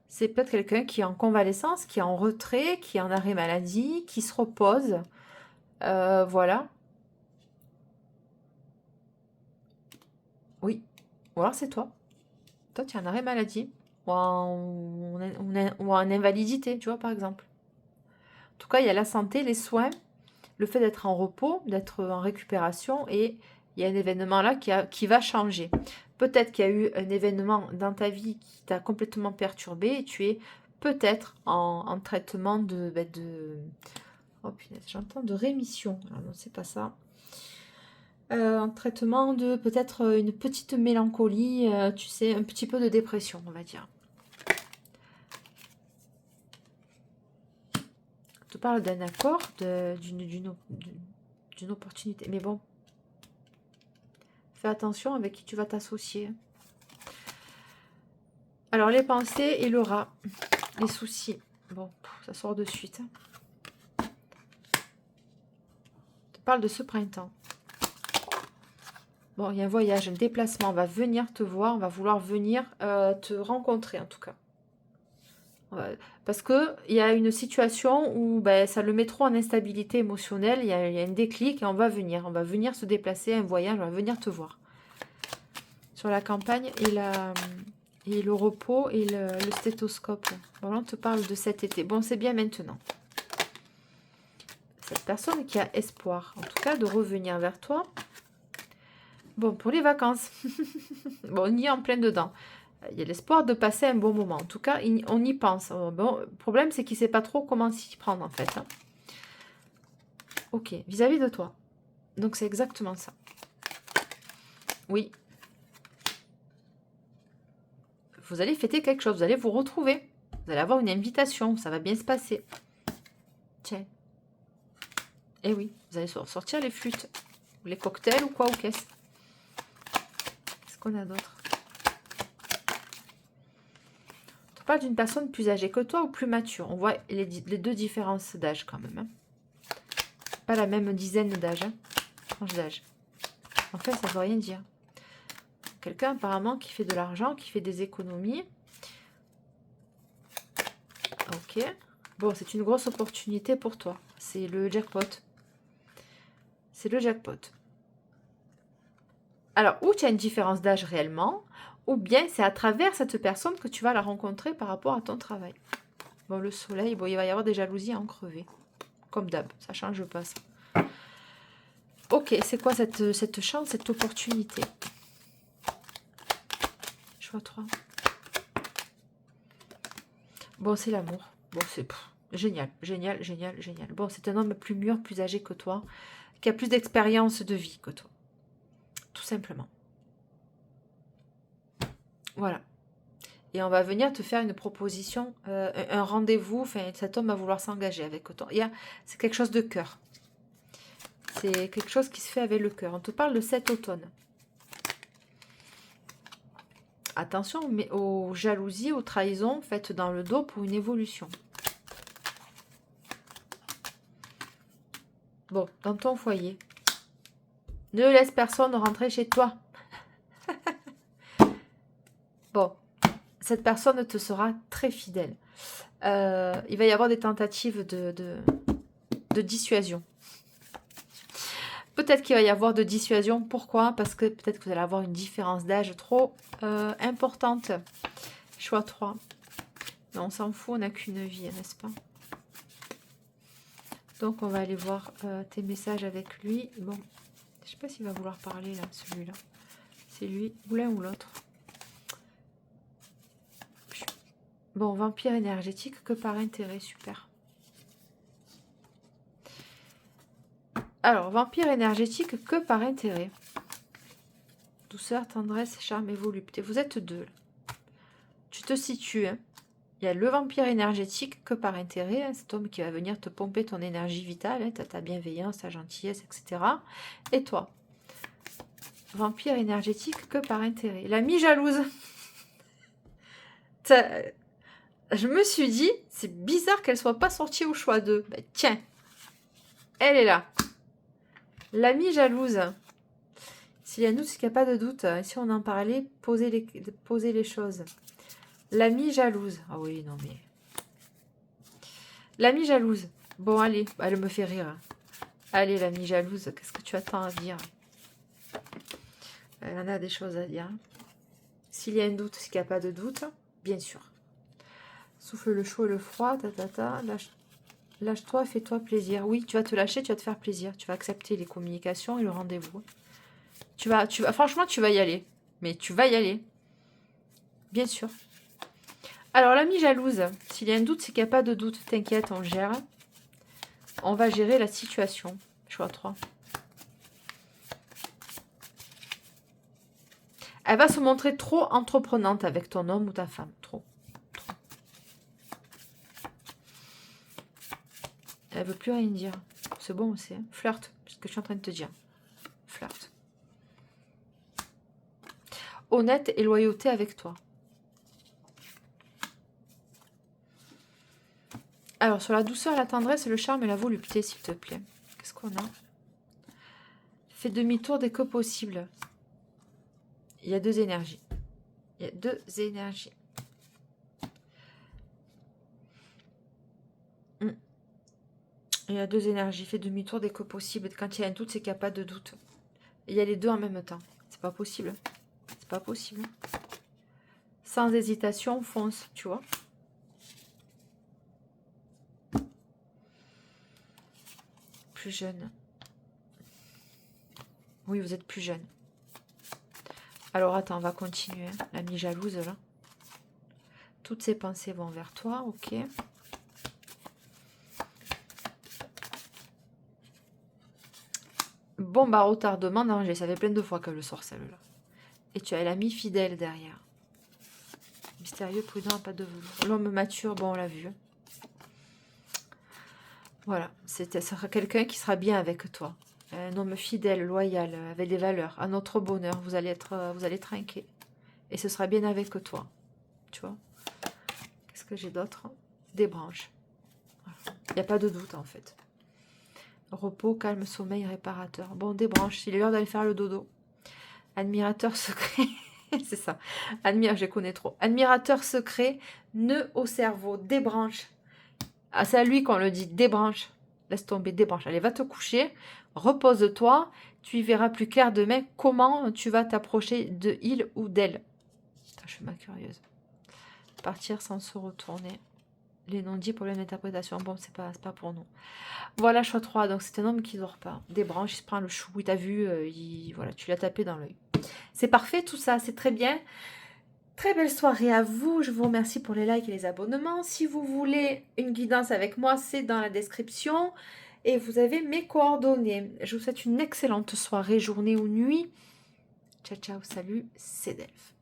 C'est peut-être quelqu'un qui est en convalescence, qui est en retrait, qui est en arrêt maladie, qui se repose. Voilà. Oui. Ou alors c'est toi. Toi, tu es en arrêt maladie. Ou en invalidité, tu vois, par exemple. En tout cas, il y a la santé, les soins, le fait d'être en repos, d'être en récupération, et il y a un événement là qui va changer. Peut-être qu'il y a eu un événement dans ta vie qui t'a complètement perturbé et tu es peut-être en traitement oh punaise, j'entends de rémission. Alors non, c'est pas ça. En traitement de peut-être une petite mélancolie, tu sais, un petit peu de dépression, on va dire. Je te parle d'un accord, d'une opportunité. Mais bon, fais attention avec qui tu vas t'associer. Alors, les pensées et le rat. Les soucis. Bon, ça sort de suite. Je te parle de ce printemps. Bon, il y a un voyage, un déplacement. On va venir te voir. On va vouloir venir te rencontrer, en tout cas. Parce qu'il y a une situation où ça le met trop en instabilité émotionnelle. Il y a un déclic et on va venir. On va venir se déplacer, un voyage. On va venir te voir. Sur la campagne et le repos et le stéthoscope. Bon, là, on te parle de cet été. Bon, c'est bien maintenant. Cette personne qui a espoir, en tout cas, de revenir vers toi. Bon, pour les vacances. Bon, on y est en plein dedans. Il y a l'espoir de passer un bon moment. En tout cas, on y pense. Bon, le problème, c'est qu'il ne sait pas trop comment s'y prendre, en fait. Hein. Ok, vis-à-vis de toi. Donc, c'est exactement ça. Oui. Vous allez fêter quelque chose. Vous allez vous retrouver. Vous allez avoir une invitation. Ça va bien se passer. Tiens. Eh oui, vous allez sortir les flûtes. Ou les cocktails ou quoi, ou qu'est-ce. Qu'est-ce qu'on a d'autre? On parle d'une personne plus âgée que toi ou plus mature. On voit les deux différences d'âge quand même. Hein. Pas la même dizaine d'âge. Hein. Tranche d'âge. En fait, ça ne veut rien dire. Quelqu'un apparemment qui fait de l'argent, qui fait des économies. Ok. Bon, c'est une grosse opportunité pour toi. C'est le jackpot. C'est le jackpot. Alors, ou tu as une différence d'âge réellement, ou bien c'est à travers cette personne que tu vas la rencontrer par rapport à ton travail. Bon, le soleil, bon, il va y avoir des jalousies à en crever. Comme d'hab, ça ne change pas ça. Ok, c'est quoi cette chance, cette opportunité? Choix 3. Bon, c'est l'amour. Bon, c'est génial, génial, génial, génial. Bon, c'est un homme plus mûr, plus âgé que toi, qui a plus d'expérience de vie que toi. Tout simplement. Voilà. Et on va venir te faire une proposition, un rendez-vous. Enfin, cet homme va vouloir s'engager avec toi. C'est quelque chose de cœur. C'est quelque chose qui se fait avec le cœur. On te parle de cet automne. Attention aux jalousies, aux trahisons faites dans le dos pour une évolution. Bon, dans ton foyer. Ne laisse personne rentrer chez toi. Bon, cette personne te sera très fidèle. Il va y avoir des tentatives de dissuasion. Peut-être qu'il va y avoir de dissuasion. Pourquoi? Parce que peut-être que vous allez avoir une différence d'âge trop importante. Choix 3. Mais on s'en fout, on n'a qu'une vie, n'est-ce pas? Donc on va aller voir tes messages avec lui. Bon, je sais pas s'il va vouloir parler là, celui-là. C'est lui, ou l'un ou l'autre. Bon, vampire énergétique que par intérêt, super. Alors, vampire énergétique que par intérêt. Douceur, tendresse, charme et volupté. Vous êtes deux. Là. Tu te situes. Hein. Il y a le vampire énergétique que par intérêt. Hein, cet homme qui va venir te pomper ton énergie vitale. Hein, ta bienveillance, ta gentillesse, etc. Et toi, vampire énergétique que par intérêt. L'amie jalouse. Je me suis dit, c'est bizarre qu'elle soit pas sortie au choix 2. Ben, tiens, elle est là. L'amie jalouse. S'il y a un doute, c'est qu'il n'y a pas de doute. Si on en parlait, posez les choses. L'amie jalouse. Ah oui, non mais... L'amie jalouse. Bon, allez, elle me fait rire. Allez, l'amie jalouse, qu'est-ce que tu attends à dire? Elle en a des choses à dire. S'il y a un doute, c'est qu'il n'y a pas de doute, bien sûr. Souffle le chaud et le froid, lâche-toi, fais-toi plaisir. Oui, tu vas te lâcher, tu vas te faire plaisir. Tu vas accepter les communications et le rendez-vous. Franchement, tu vas y aller. Mais tu vas y aller. Bien sûr. Alors, l'amie jalouse, s'il y a un doute, c'est qu'il n'y a pas de doute. T'inquiète, on gère. On va gérer la situation. Choix 3. Elle va se montrer trop entreprenante avec ton homme ou ta femme. Trop. Elle veut plus rien dire. C'est bon aussi. Hein. Flirt. C'est ce que je suis en train de te dire. Flirt. Honnête et loyauté avec toi. Alors, sur la douceur, la tendresse, le charme et la volupté, s'il te plaît. Qu'est-ce qu'on a? Fais demi-tour dès que possible. Il y a deux énergies. Il y a deux énergies. Il y a deux énergies. Fais demi-tour dès que possible. Quand il y a un doute, c'est qu'il n'y a pas de doute. Il y a les deux en même temps. C'est pas possible. C'est pas possible. Sans hésitation, fonce, tu vois. Plus jeune. Oui, vous êtes plus jeune. Alors, attends, on va continuer. Hein. L'amie jalouse, là. Toutes ses pensées vont vers toi, ok. Bon, bah, retardement, danger. Ça fait plein de fois qu'elle le sort, celle-là. Et tu as l'ami fidèle derrière. Mystérieux, prudent, pas de velours. L'homme mature, bon, on l'a vu. Voilà, ça sera quelqu'un qui sera bien avec toi. Un homme fidèle, loyal, avec des valeurs. À notre bonheur, vous allez trinquer. Et ce sera bien avec toi. Tu vois. Qu'est-ce que j'ai d'autre? Des branches. Il n'y a pas de doute, en fait. Repos, calme, sommeil, réparateur. Bon, des branches. Il est l'heure d'aller faire le dodo. Admirateur secret. C'est ça. Je connais trop. Admirateur secret, nœud au cerveau, des branches. Ah, c'est à lui qu'on le dit, des branches. Laisse tomber, des branches. Allez, va te coucher, repose-toi. Tu y verras plus clair demain comment tu vas t'approcher de il ou d'elle. Je suis ma curieuse. Partir sans se retourner. Les non-dits, problème d'interprétation. Bon, c'est pas pour nous. Voilà, choix 3. Donc, c'est un homme qui dort pas. Des branches, il se prend le chou. Il t'a vu, voilà, tu l'as tapé dans l'œil. C'est parfait, tout ça. C'est très bien. Très belle soirée à vous. Je vous remercie pour les likes et les abonnements. Si vous voulez une guidance avec moi, c'est dans la description. Et vous avez mes coordonnées. Je vous souhaite une excellente soirée, journée ou nuit. Ciao, ciao, salut, c'est Delphes.